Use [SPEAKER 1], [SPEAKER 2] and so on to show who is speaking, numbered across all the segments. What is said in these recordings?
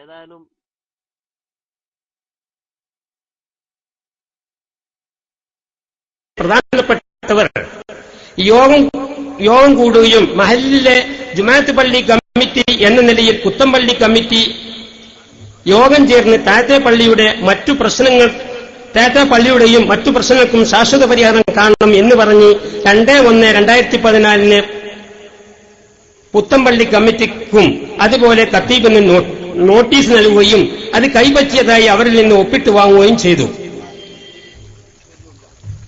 [SPEAKER 1] ഏതായാലും
[SPEAKER 2] പ്രധാനപ്പെട്ടവർ യോഗം കൂടുകയും മഹല്ലിലെ ജുമാഅത്ത് പള്ളി കമ്മിറ്റി എന്ന നിലയിൽ പുത്തമ്പള്ളി കമ്മിറ്റി യോഗം ചേർന്ന് താഴത്തെ പള്ളിയുടെയും മറ്റു പ്രശ്നങ്ങൾക്കും ശാശ്വത പരിഹാരം കാണണം എന്ന് പറഞ്ഞ് 2/1/2014 പുത്തമ്പള്ളി കമ്മിറ്റിക്കും അതുപോലെ ഖത്തീബിന് നോട്ടീസ് നൽകുകയും അത് കൈപ്പറ്റിയതായി അവരിൽ നിന്ന് ഒപ്പിട്ട് വാങ്ങുകയും ചെയ്തു.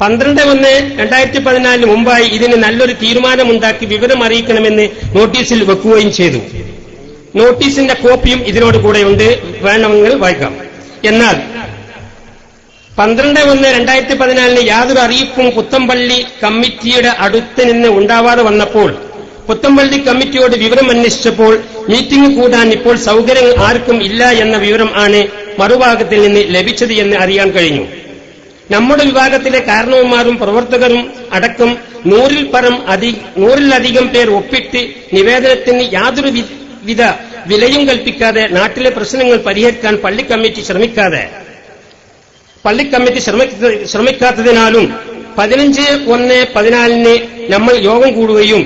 [SPEAKER 2] 12/1/2014 മുമ്പായി ഇതിന് നല്ലൊരു തീരുമാനമുണ്ടാക്കി വിവരം അറിയിക്കണമെന്ന് നോട്ടീസിൽ വെക്കുകയും ചെയ്തു. നോട്ടീസിന്റെ കോപ്പിയും ഇതിനോട് കൂടെയുണ്ട്, വേണമെങ്കിൽ വായിക്കാം. എന്നാൽ 12/1/2014 യാതൊരു അറിയിപ്പും പുത്തമ്പള്ളി കമ്മിറ്റിയുടെ അടുത്ത് നിന്ന് ഉണ്ടാവാതെ വന്നപ്പോൾ പുത്തമ്പള്ളി കമ്മിറ്റിയോട് വിവരം അന്വേഷിച്ചപ്പോൾ മീറ്റിംഗ് കൂടാൻ ഇപ്പോൾ സൗകര്യം ആർക്കും ഇല്ല എന്ന വിവരം ആണ് മറുഭാഗത്തിൽ നിന്ന് ലഭിച്ചത് എന്ന് അറിയാൻ കഴിഞ്ഞു. നമ്മുടെ വിഭാഗത്തിലെ കാരണവന്മാരും പ്രവർത്തകരും അടക്കം 100-ലധികം പേർ ഒപ്പിട്ട് നിവേദനത്തിന് യാതൊരു വിധ വിലയും കൽപ്പിക്കാതെ നാട്ടിലെ പ്രശ്നങ്ങൾ പരിഹരിക്കാൻ പള്ളി കമ്മിറ്റി ശ്രമിക്കാത്തതിനാലും 15/1/14 നമ്മൾ യോഗം കൂടുകയും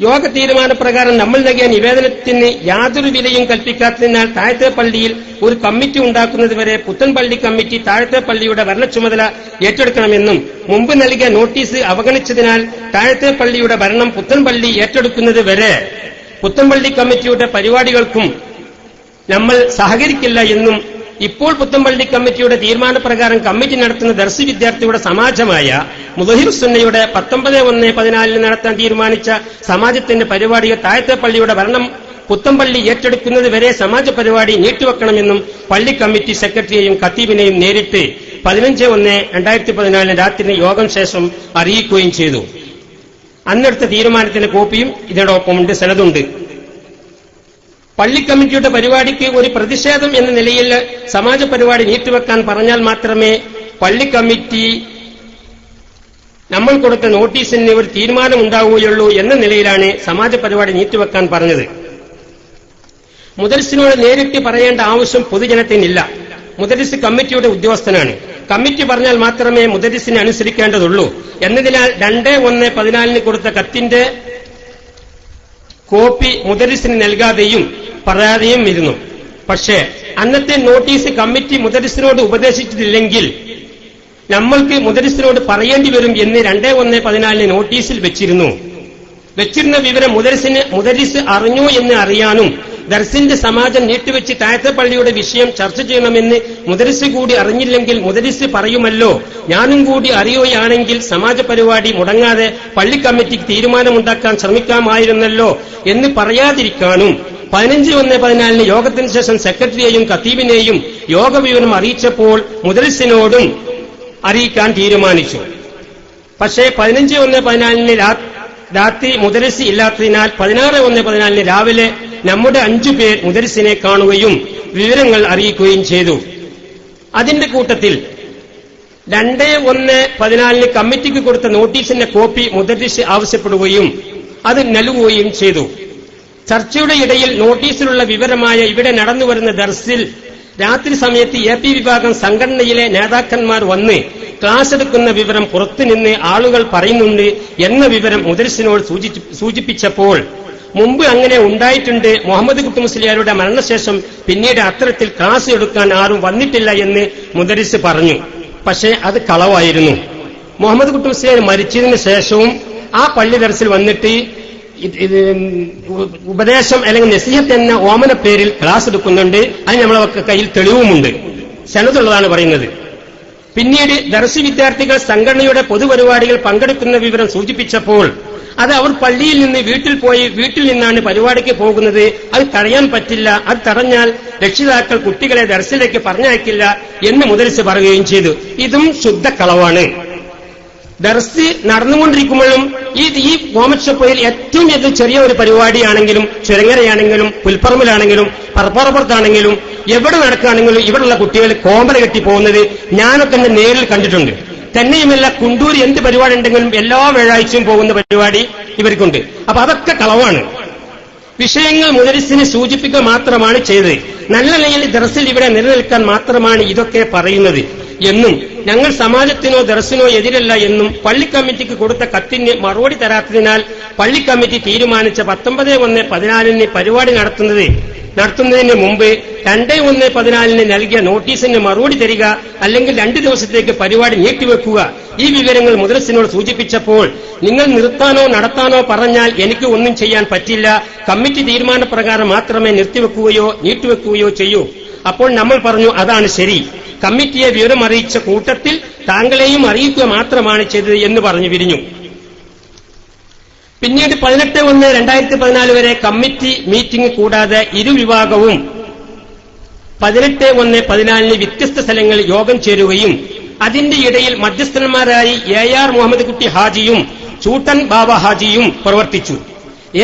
[SPEAKER 2] യോഗ തീരുമാനപ്രകാരം നമ്മൾ നൽകിയ നിവേദനത്തിന് യാതൊരു വിലയും കൽപ്പിക്കാത്തതിനാൽ താഴത്തെ പള്ളിയിൽ ഒരു കമ്മിറ്റി ഉണ്ടാക്കുന്നതുവരെ പുത്തൻപള്ളി കമ്മിറ്റി താഴത്തെ പള്ളിയുടെ ഭരണ ചുമതല ഏറ്റെടുക്കണമെന്നും മുമ്പ് നൽകിയ നോട്ടീസ് അവഗണിച്ചതിനാൽ താഴത്തെ പള്ളിയുടെ ഭരണം പുത്തൻപള്ളി ഏറ്റെടുക്കുന്നത് വരെ പുത്തൻപള്ളി കമ്മിറ്റിയുടെ പരിപാടികൾക്കും നമ്മൾ സഹകരിക്കില്ല എന്നും ഇപ്പോൾ പുത്തൻപള്ളി കമ്മിറ്റിയുടെ തീരുമാനപ്രകാരം കമ്മിറ്റി നടത്തുന്ന ദർസ് വിദ്യാർത്ഥിയുടെ സമാജമായ മുദഹിറുസ് സുന്നയുടെ 19/1/14 നടത്താൻ തീരുമാനിച്ച സമാജത്തിന്റെ പരിപാടികൾ താഴത്തെ പള്ളിയുടെ ഭരണം പുത്തൻപള്ളി ഏറ്റെടുക്കുന്നത് വരെ സമാജ പരിപാടി നീട്ടിവെക്കണമെന്നും പള്ളി കമ്മിറ്റി സെക്രട്ടറിയെയും ഖത്തീബിനെയും നേരിട്ട് 15/1/2014 രാത്രി യോഗം ശേഷം അറിയിക്കുകയും ചെയ്തു. അന്നെടുത്ത തീരുമാനത്തിന്റെ കോപ്പിയും ഇതിനോടൊപ്പമുണ്ട്, സനതുണ്ട്. പള്ളി കമ്മിറ്റിയുടെ പരിപാടിക്ക് ഒരു പ്രതിഷേധം എന്ന നിലയിൽ സമാജ പരിപാടി നീട്ടിവെക്കാൻ പറഞ്ഞാൽ മാത്രമേ പള്ളി കമ്മിറ്റി നമ്മൾ കൊടുത്ത നോട്ടീസിന് ഒരു തീരുമാനമുണ്ടാവുകയുള്ളൂ എന്ന നിലയിലാണ് സമാജ പരിപാടി നീട്ടിവെക്കാൻ പറഞ്ഞത്. മുദരിസിനോട് നേരിട്ട് പറയേണ്ട ആവശ്യം പൊതുജനത്തിനില്ല. മുദരിസ് കമ്മിറ്റിയുടെ ഉദ്യോഗസ്ഥനാണ്. കമ്മിറ്റി പറഞ്ഞാൽ മാത്രമേ മുദരിസിനെ അനുസരിക്കേണ്ടതുള്ളൂ എന്നതിനാൽ 2/1/14 കൊടുത്ത കത്തിന്റെ കോപ്പി മുദരിസിന് നൽകാതെയും പറയാതെയും ഇരുന്നു. പക്ഷേ അന്നത്തെ നോട്ടീസ് കമ്മിറ്റി മുദരിസിനോട് ഉപദേശിച്ചിട്ടില്ലെങ്കിൽ നമ്മൾക്ക് മുദരിസിനോട് പറയേണ്ടി വരും എന്ന് 2/1/14 നോട്ടീസിൽ വെച്ചിരുന്ന വിവരം മുദരിസ് അറിഞ്ഞു എന്ന് അറിയാനും ദർസിന്റെ സമാജം നീട്ടിവെച്ച് താഴത്തെ പള്ളിയുടെ വിഷയം ചർച്ച ചെയ്യണമെന്ന് മുദരിസ് കൂടി അറിഞ്ഞില്ലെങ്കിൽ മുദരിസ് പറയുമല്ലോ, ഞാനും കൂടി അറിയുകയാണെങ്കിൽ സമാജ പരിപാടി മുടങ്ങാതെ പള്ളി കമ്മിറ്റിക്ക് തീരുമാനമുണ്ടാക്കാൻ ശ്രമിക്കാമായിരുന്നല്ലോ എന്ന് പറയാതിരിക്കാനും 15/1/14 യോഗത്തിന് ശേഷം സെക്രട്ടറിയെയും ഖത്തീബിനെയും യോഗ വിവരം അറിയിച്ചപ്പോൾ മുദരിസിനോടും അറിയിക്കാൻ തീരുമാനിച്ചു. പക്ഷേ 15/1/14 രാത്രി മുദരിസ് ഇല്ലാത്തതിനാൽ 16/1/14 രാവിലെ നമ്മുടെ 5 പേർ മുദരിസിനെ കാണുകയും വിവരങ്ങൾ അറിയിക്കുകയും ചെയ്തു. അതിന്റെ കൂട്ടത്തിൽ 2/1/14 കമ്മിറ്റിക്ക് കൊടുത്ത നോട്ടീസിന്റെ കോപ്പി മുദരിസ് ആവശ്യപ്പെടുകയും അത് നൽകുകയും ചെയ്തു. ചർച്ചയുടെ ഇടയിൽ നോട്ടീസിലുള്ള വിവരമായ ഇവിടെ നടന്നുവരുന്ന ദർസിൽ രാത്രി സമയത്ത് AP വിഭാഗം സംഘടനയിലെ നേതാക്കന്മാർ വന്ന് ക്ലാസ് എടുക്കുന്ന വിവരം പുറത്തുനിന്ന് ആളുകൾ പറയുന്നുണ്ട് എന്ന വിവരം മുദരിസിനോട് സൂചിപ്പിച്ചപ്പോൾ മുമ്പ് അങ്ങനെ ഉണ്ടായിട്ടുണ്ട്, മുഹമ്മദ് കുട്ടി മുസ്ലിയാരുടെ മരണശേഷം പിന്നീട് അത്തരത്തിൽ ക്ലാസ് എടുക്കാൻ ആരും വന്നിട്ടില്ല എന്ന് മുദരിസ് പറഞ്ഞു. പക്ഷേ അത് കളവായിരുന്നു. മുഹമ്മദ് കുട്ടി മുസ്ലിയാർ മരിച്ചതിന് ശേഷവും ആ പള്ളി ദർസിൽ വന്നിട്ട് ഉപദേശം അല്ലെങ്കിൽ നസീഹത്ത് എന്ന ഓമന പേരിൽ ക്ലാസ് എടുക്കുന്നുണ്ട്. അത് നമ്മളെ കയ്യിൽ തെളിവുമുണ്ട്, സനതുള്ളതാണ് പറയുന്നത്. പിന്നീട് ദർസ് വിദ്യാർത്ഥികൾ സംഘടനയുടെ പൊതുപരിപാടികൾ പങ്കെടുക്കുന്ന വിവരം സൂചിപ്പിച്ചപ്പോൾ അത് അവർ പള്ളിയിൽ നിന്ന് വീട്ടിൽ നിന്നാണ് പരിപാടിക്ക് പോകുന്നത്, അത് തടയാൻ പറ്റില്ല, അത് തടഞ്ഞാൽ രക്ഷിതാക്കൾ കുട്ടികളെ ദർസിലേക്ക് പറഞ്ഞയക്കില്ല എന്ന് മുദരിസ് പറയുകയും ചെയ്തു. ഇതും ശുദ്ധ കളവാണ്. ദർസ് നടന്നുകൊണ്ടിരിക്കുമ്പോഴും ഈ ഓമച്ചപ്പയിൽ ഏറ്റവും ചെറിയ ഒരു പരിപാടിയാണെങ്കിലും ചുരങ്ങരയാണെങ്കിലും പുൽപ്പറമ്പിലാണെങ്കിലും പറപ്പാറപ്പുറത്താണെങ്കിലും എവിടെ നടക്കുകയാണെങ്കിലും ഇവിടെയുള്ള കുട്ടികൾ കോമ്പല കെട്ടി പോകുന്നത് ഞാനൊക്കെ എന്നെ നേരിൽ കണ്ടിട്ടുണ്ട്. തന്നെയുമല്ല കുണ്ടൂർ എന്ത് പരിപാടി ഉണ്ടെങ്കിലും എല്ലാ വ്യാഴാഴ്ചയും പോകുന്ന പരിപാടി ഇവർക്കുണ്ട്. അപ്പൊ അതൊക്കെ കളവാണ്. വിഷയങ്ങൾ മുദരിസിനെ സൂചിപ്പിക്കുക മാത്രമാണ് ചെയ്തത്. നല്ല നിലയിൽ ദർസിൽ ഇവിടെ നിലനിൽക്കാൻ മാത്രമാണ് ഇതൊക്കെ പറയുന്നത് എന്നും ഞങ്ങൾ സമാജത്തിനോ ദർസിനോ എതിരല്ല എന്നും പള്ളി കമ്മിറ്റിക്ക് കൊടുത്ത കത്തിന് മറുപടി തരാത്തതിനാൽ പള്ളി കമ്മിറ്റി തീരുമാനിച്ച 19/1/14 പരിപാടി നടത്തുന്നതിന് മുമ്പ് 2/1/14 നൽകിയ നോട്ടീസിന് മറുപടി തരിക, അല്ലെങ്കിൽ 2 ദിവസത്തേക്ക് പരിപാടി നീട്ടിവെക്കുക. ഈ വിവരങ്ങൾ മുദരിസിനോട് സൂചിപ്പിച്ചപ്പോൾ നിങ്ങൾ നിർത്താനോ നടത്താനോ പറഞ്ഞാൽ എനിക്ക് ഒന്നും ചെയ്യാൻ പറ്റില്ല, കമ്മിറ്റി തീരുമാനപ്രകാരം മാത്രമേ നിർത്തിവെക്കുകയോ നീട്ടിവെക്കുകയോ ചെയ്യൂ. അപ്പോൾ നമ്മൾ പറഞ്ഞു, അതാണ് ശരി, കമ്മിറ്റിയെ വിവരം അറിയിച്ച കൂട്ടത്തിൽ താങ്കളെയും അറിയിക്കുക മാത്രമാണ് ചെയ്തത് എന്ന് പറഞ്ഞു പിരിഞ്ഞു. പിന്നീട് 18/1/2014 വരെ കമ്മിറ്റി മീറ്റിംഗ് കൂടാതെ ഇരുവിഭാഗവും 18/1/14 വ്യത്യസ്ത സ്ഥലങ്ങളിൽ യോഗം ചേരുകയും അതിന്റെ ഇടയിൽ മധ്യസ്ഥന്മാരായി AR മുഹമ്മദ് കുട്ടി ഹാജിയും ചൂട്ടൻ ബാബ ഹാജിയും പ്രവർത്തിച്ചു.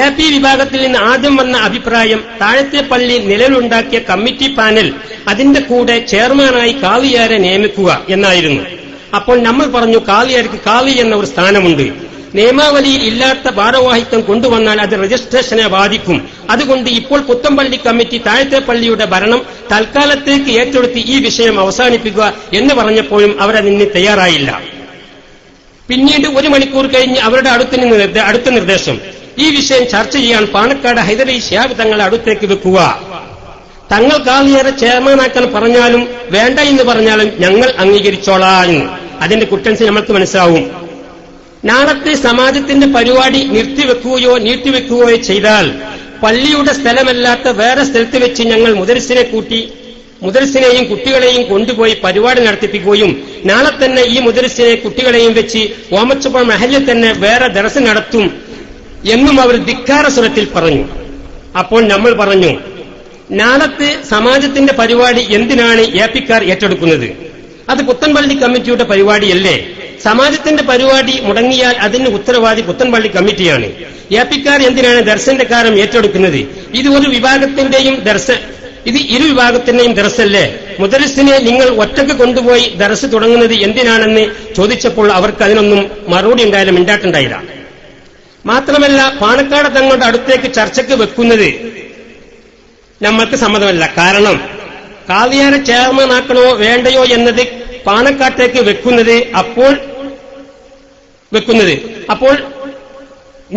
[SPEAKER 2] AP വിഭാഗത്തിൽ നിന്ന് ആദ്യം വന്ന അഭിപ്രായം താഴത്തെ പള്ളി നിലവിലുണ്ടാക്കിയ കമ്മിറ്റി പാനൽ അതിന്റെ കൂടെ ചെയർമാനായി കാളിയാരെ നിയമിക്കുക എന്നായിരുന്നു. അപ്പോൾ നമ്മൾ പറഞ്ഞു, കാളിയാർക്ക് കാളി എന്ന ഒരു സ്ഥാനമുണ്ട്, നിയമാവലിയിൽ ഇല്ലാത്ത ഭാരവാഹിത്വം കൊണ്ടുവന്നാൽ അത് രജിസ്ട്രേഷനെ ബാധിക്കും. അതുകൊണ്ട് ഇപ്പോൾ പുത്തമ്പള്ളി കമ്മിറ്റി താഴത്തെ പള്ളിയുടെ ഭരണം തൽക്കാലത്തേക്ക് ഏറ്റെടുത്ത് ഈ വിഷയം അവസാനിപ്പിക്കുക എന്ന് പറഞ്ഞപ്പോഴും അവരതിന് തയ്യാറായില്ല. പിന്നീട് 1 മണിക്കൂർ കഴിഞ്ഞ് അവരുടെ അടുത്ത നിർദ്ദേശം, ഈ വിഷയം ചർച്ച ചെയ്യാൻ പാണക്കാട് ഹൈദരലി ശിഹാബ് തങ്ങളെ അടുത്തേക്ക് വെക്കുക. തങ്ങൾ കാളിയാരെ ചെയർമാനാക്കാൻ പറഞ്ഞാലും വേണ്ട എന്ന് പറഞ്ഞാലും ഞങ്ങൾ അംഗീകരിച്ചോളാം. അതിന്റെ കുറ്റൻസ് നമ്മൾക്ക് മനസ്സിലാവും. നാളത്തെ സമാജത്തിന്റെ പരിപാടി നിർത്തിവെക്കുകയോ നീട്ടിവെക്കുകയോ ചെയ്താൽ പള്ളിയുടെ സ്ഥലമല്ലാത്ത വേറെ സ്ഥലത്ത് വെച്ച് ഞങ്ങൾ മുദരിസിനെയും കുട്ടികളെയും കൊണ്ടുപോയി പരിപാടി നടത്തിപ്പിക്കുകയും നാളെ തന്നെ ഈ മുദരിസിനെ കുട്ടികളെയും വെച്ച് ഓമച്ചപ്പുഴ മഹലിൽ തന്നെ വേറെ ദർസ് നടത്തും എന്നും അവർ ധിക്കാര സ്വരത്തിൽ പറഞ്ഞു. അപ്പോൾ നമ്മൾ പറഞ്ഞു, നാളത്തെ സമാജത്തിന്റെ പരിപാടി എന്തിനാണ് APക്കാർ ഏറ്റെടുക്കുന്നത്? അത് പുത്തൻപള്ളി കമ്മിറ്റിയുടെ പരിപാടിയല്ലേ? സമാജത്തിന്റെ പരിപാടി മുടങ്ങിയാൽ അതിന് ഉത്തരവാദി പുത്തൻപള്ളി കമ്മിറ്റിയാണ്. APക്കാർ എന്തിനാണ് ദർസിന്റെ കാര്യം ഏറ്റെടുക്കുന്നത്? ഇത് ഇരു വിഭാഗത്തിന്റെയും ദർസല്ലേ? മുദരിസിനെ നിങ്ങൾ ഒറ്റക്ക് കൊണ്ടുപോയി ദർസ് തുടങ്ങുന്നത് എന്തിനാണെന്ന് ചോദിച്ചപ്പോൾ അവർക്ക് അതിനൊന്നും മറുപടി ഉണ്ടായാലും മിണ്ടാട്ടുണ്ടായില്ല. മാത്രമല്ല, പാണക്കാട് തങ്ങളുടെ അടുത്തേക്ക് ചർച്ചയ്ക്ക് വെക്കുന്നത് നമ്മൾക്ക് സമ്മതമല്ല. കാരണം കാളിയാരെ ചെയർമാനാക്കണോ വേണ്ടയോ എന്നത് പാണക്കാട്ടേക്ക് വെക്കുന്നത് അപ്പോൾ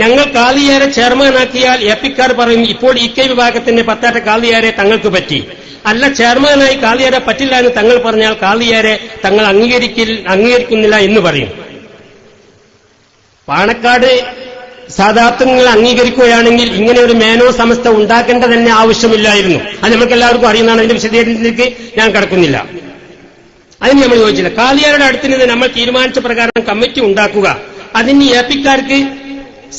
[SPEAKER 2] ഞങ്ങൾ കാളിയാരെ ചെയർമാനാക്കിയാൽ APക്കാർ പറയും, ഇപ്പോൾ EK വിഭാഗത്തിന്റെ 10 കാളിയാരെ തങ്ങൾക്ക് പറ്റി. അല്ല, ചെയർമാനായി കാളിയാരെ പറ്റില്ല എന്ന് തങ്ങൾ പറഞ്ഞാൽ കാളിയാരെ തങ്ങൾ അംഗീകരിക്കുന്നില്ല എന്ന് പറയും. പാണക്കാട് സാദാത്വങ്ങൾ അംഗീകരിക്കുകയാണെങ്കിൽ ഇങ്ങനെ ഒരു മേനോ സമസ്ത ഉണ്ടാക്കേണ്ട തന്നെ ആവശ്യമില്ലായിരുന്നു. അത് നമുക്ക് എല്ലാവർക്കും അറിയുന്നതാണ്. അതിന്റെ വിശദീകരണത്തിലേക്ക് ഞാൻ കടക്കുന്നില്ല. അതിന് നമ്മൾ യോജിച്ചില്ല. കാളിയാരുടെ അടുത്ത് നിന്ന് നമ്മൾ തീരുമാനിച്ച പ്രകാരം കമ്മിറ്റി ഉണ്ടാക്കുക. അതിന് APക്കാർക്ക്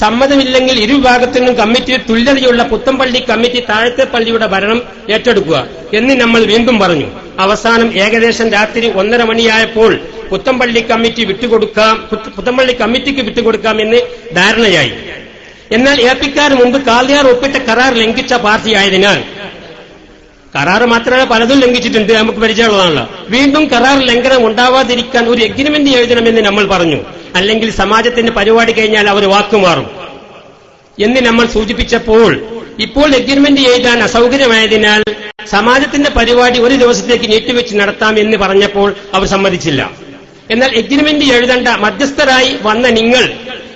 [SPEAKER 2] സമ്മതമില്ലെങ്കിൽ ഇരുവിഭാഗത്തിനും കമ്മിറ്റിയിൽ തുല്യതയുള്ള പുത്തമ്പള്ളി കമ്മിറ്റി താഴത്തെ പള്ളിയുടെ ഭരണം ഏറ്റെടുക്കുക എന്ന് നമ്മൾ വീണ്ടും പറഞ്ഞു. അവസാനം ഏകദേശം രാത്രി 1:30 മണിയായപ്പോൾ പുത്തമ്പള്ളി കമ്മിറ്റിക്ക് വിട്ടുകൊടുക്കാം എന്ന് ധാരണയായി. എന്നാൽ APക്കാർ മുമ്പ് കാളിയാർ ഒപ്പിട്ട കരാർ ലംഘിച്ച പാർട്ടിയായതിനാൽ, കരാർ മാത്രമല്ല പലതും ലംഘിച്ചിട്ടുണ്ട്, നമുക്ക് പരിചയമുള്ളതാണല്ലോ, വീണ്ടും കരാർ ലംഘനം ഉണ്ടാവാതിരിക്കാൻ ഒരു എഗ്രിമെന്റ് എഴുതണമെന്ന് നമ്മൾ പറഞ്ഞു. അല്ലെങ്കിൽ സമാജത്തിന്റെ പരിപാടി കഴിഞ്ഞാൽ അവർ വാക്കുമാറും എന്ന് നമ്മൾ സൂചിപ്പിച്ചപ്പോൾ ഇപ്പോൾ എഗ്രിമെന്റ് എഴുതാൻ അസൌകര്യമായതിനാൽ സമാജത്തിന്റെ പരിപാടി ഒരു ദിവസത്തേക്ക് നീട്ടിവെച്ച് നടത്താം എന്ന് പറഞ്ഞപ്പോൾ അവർ സമ്മതിച്ചില്ല. എന്നാൽ എഗ്രിമെന്റ് എഴുതേണ്ട, മധ്യസ്ഥരായി വന്ന നിങ്ങൾ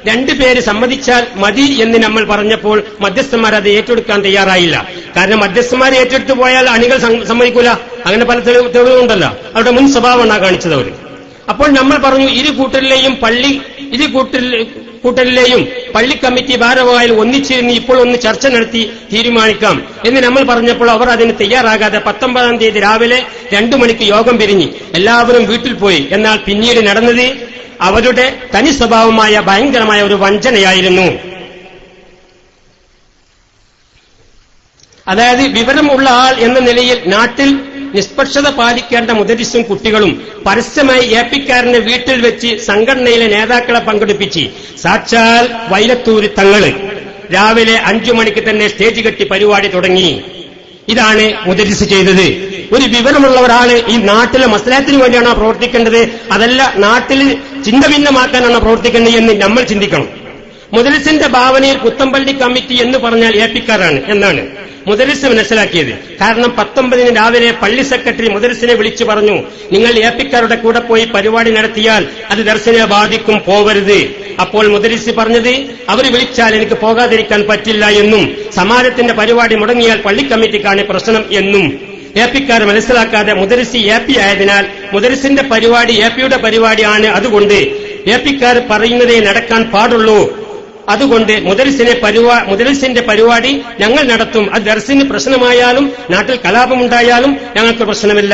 [SPEAKER 2] 2 പേര് സമ്മതിച്ചാൽ മതി എന്ന് നമ്മൾ പറഞ്ഞപ്പോൾ മധ്യസ്ഥന്മാർ അത് ഏറ്റെടുക്കാൻ തയ്യാറായില്ല. കാരണം മധ്യസ്ഥന്മാർ ഏറ്റെടുത്തു പോയാൽ അണികൾ സമ്മതിക്കൂല. അങ്ങനെ പല തെളിവുകളുണ്ടല്ലോ. അവരുടെ മുൻ സ്വഭാവമാണ് കാണിച്ചത് അവർ. അപ്പോൾ നമ്മൾ പറഞ്ഞു, ഇരു കൂട്ടരിലെയും പള്ളി കമ്മിറ്റി ഭാരവാഹികൾ ഒന്നിച്ചിരുന്ന് ഇപ്പോൾ ഒന്ന് ചർച്ച നടത്തി തീരുമാനിക്കാം എന്ന് നമ്മൾ പറഞ്ഞപ്പോൾ അവർ അതിന് തയ്യാറാകാതെ 19-ാം തീയതി രാവിലെ 2 മണിക്ക് യോഗം പിരിഞ്ഞ് എല്ലാവരും വീട്ടിൽ പോയി. എന്നാൽ പിന്നീട് നടന്നത് അവരുടെ തനി സ്വഭാവമായ ഭയങ്കരമായ ഒരു വഞ്ചനയായിരുന്നു. അതായത് വിവരമുള്ള ആൾ എന്ന നിലയിൽ നാട്ടിൽ നിഷ്പക്ഷത പാലിക്കേണ്ട മുദരിസും കുട്ടികളും പരസ്യമായി APക്കാരന്റെ വീട്ടിൽ വെച്ച് സംഘടനയിലെ നേതാക്കളെ പങ്കെടുപ്പിച്ച് സാക്ഷാൽ വൈലത്തൂര് തങ്ങള് രാവിലെ 5 മണിക്ക് തന്നെ സ്റ്റേജ് കെട്ടി പരിപാടി തുടങ്ങി. ഇതാണ് മുദരിസ് ചെയ്തത്. ഒരു വിവരമുള്ള ഒരാള് ഈ നാട്ടിലെ മസ്ലഹത്തിന് വേണ്ടിയാണോ പ്രവർത്തിക്കേണ്ടത്, അതല്ല നാട്ടിൽ ചിന്ത ഭിന്നമാക്കാനാണോ പ്രവർത്തിക്കേണ്ടത് എന്ന് നമ്മൾ ചിന്തിക്കണം. മുദരിസിന്റെ ഭാവനയിൽ പുത്തമ്പള്ളി കമ്മിറ്റി എന്ന് പറഞ്ഞാൽ ഏപ്പിക്കാരാണ് എന്നാണ് മുദരിസ് മനസ്സിലാക്കിയത്. കാരണം 19 രാവിലെ പള്ളി സെക്രട്ടറി മുദരിസിനെ വിളിച്ചു പറഞ്ഞു, നിങ്ങൾ ഏപ്പിക്കാരുടെ കൂടെ പോയി പരിപാടി നടത്തിയാൽ അത് ദർശനെ ബാധിക്കും, പോവരുത്. അപ്പോൾ മുദരിസ് പറഞ്ഞത്, അവർ വിളിച്ചാൽ എനിക്ക് പോകാതിരിക്കാൻ പറ്റില്ല എന്നും സമാജത്തിന്റെ പരിപാടി മുടങ്ങിയാൽ പള്ളി കമ്മിറ്റിക്കാണ് പ്രശ്നം എന്നും. ഏപ്പിക്കാർ മനസ്സിലാക്കാതെ മുദരിസ് ഏപ്പി ആയതിനാൽ മുദരിസിന്റെ പരിപാടി ഏപ്പിയുടെ പരിപാടിയാണ്, അതുകൊണ്ട് ഏപ്പിക്കാർ പറയുന്നതേ നടക്കാൻ പാടുള്ളൂ, അതുകൊണ്ട് മുദരിസിന്റെ പരിപാടി ഞങ്ങൾ നടത്തും. അത് ദർസിന് പ്രശ്നമായാലും നാട്ടിൽ കലാപമുണ്ടായാലും ഞങ്ങൾക്ക് പ്രശ്നമില്ല.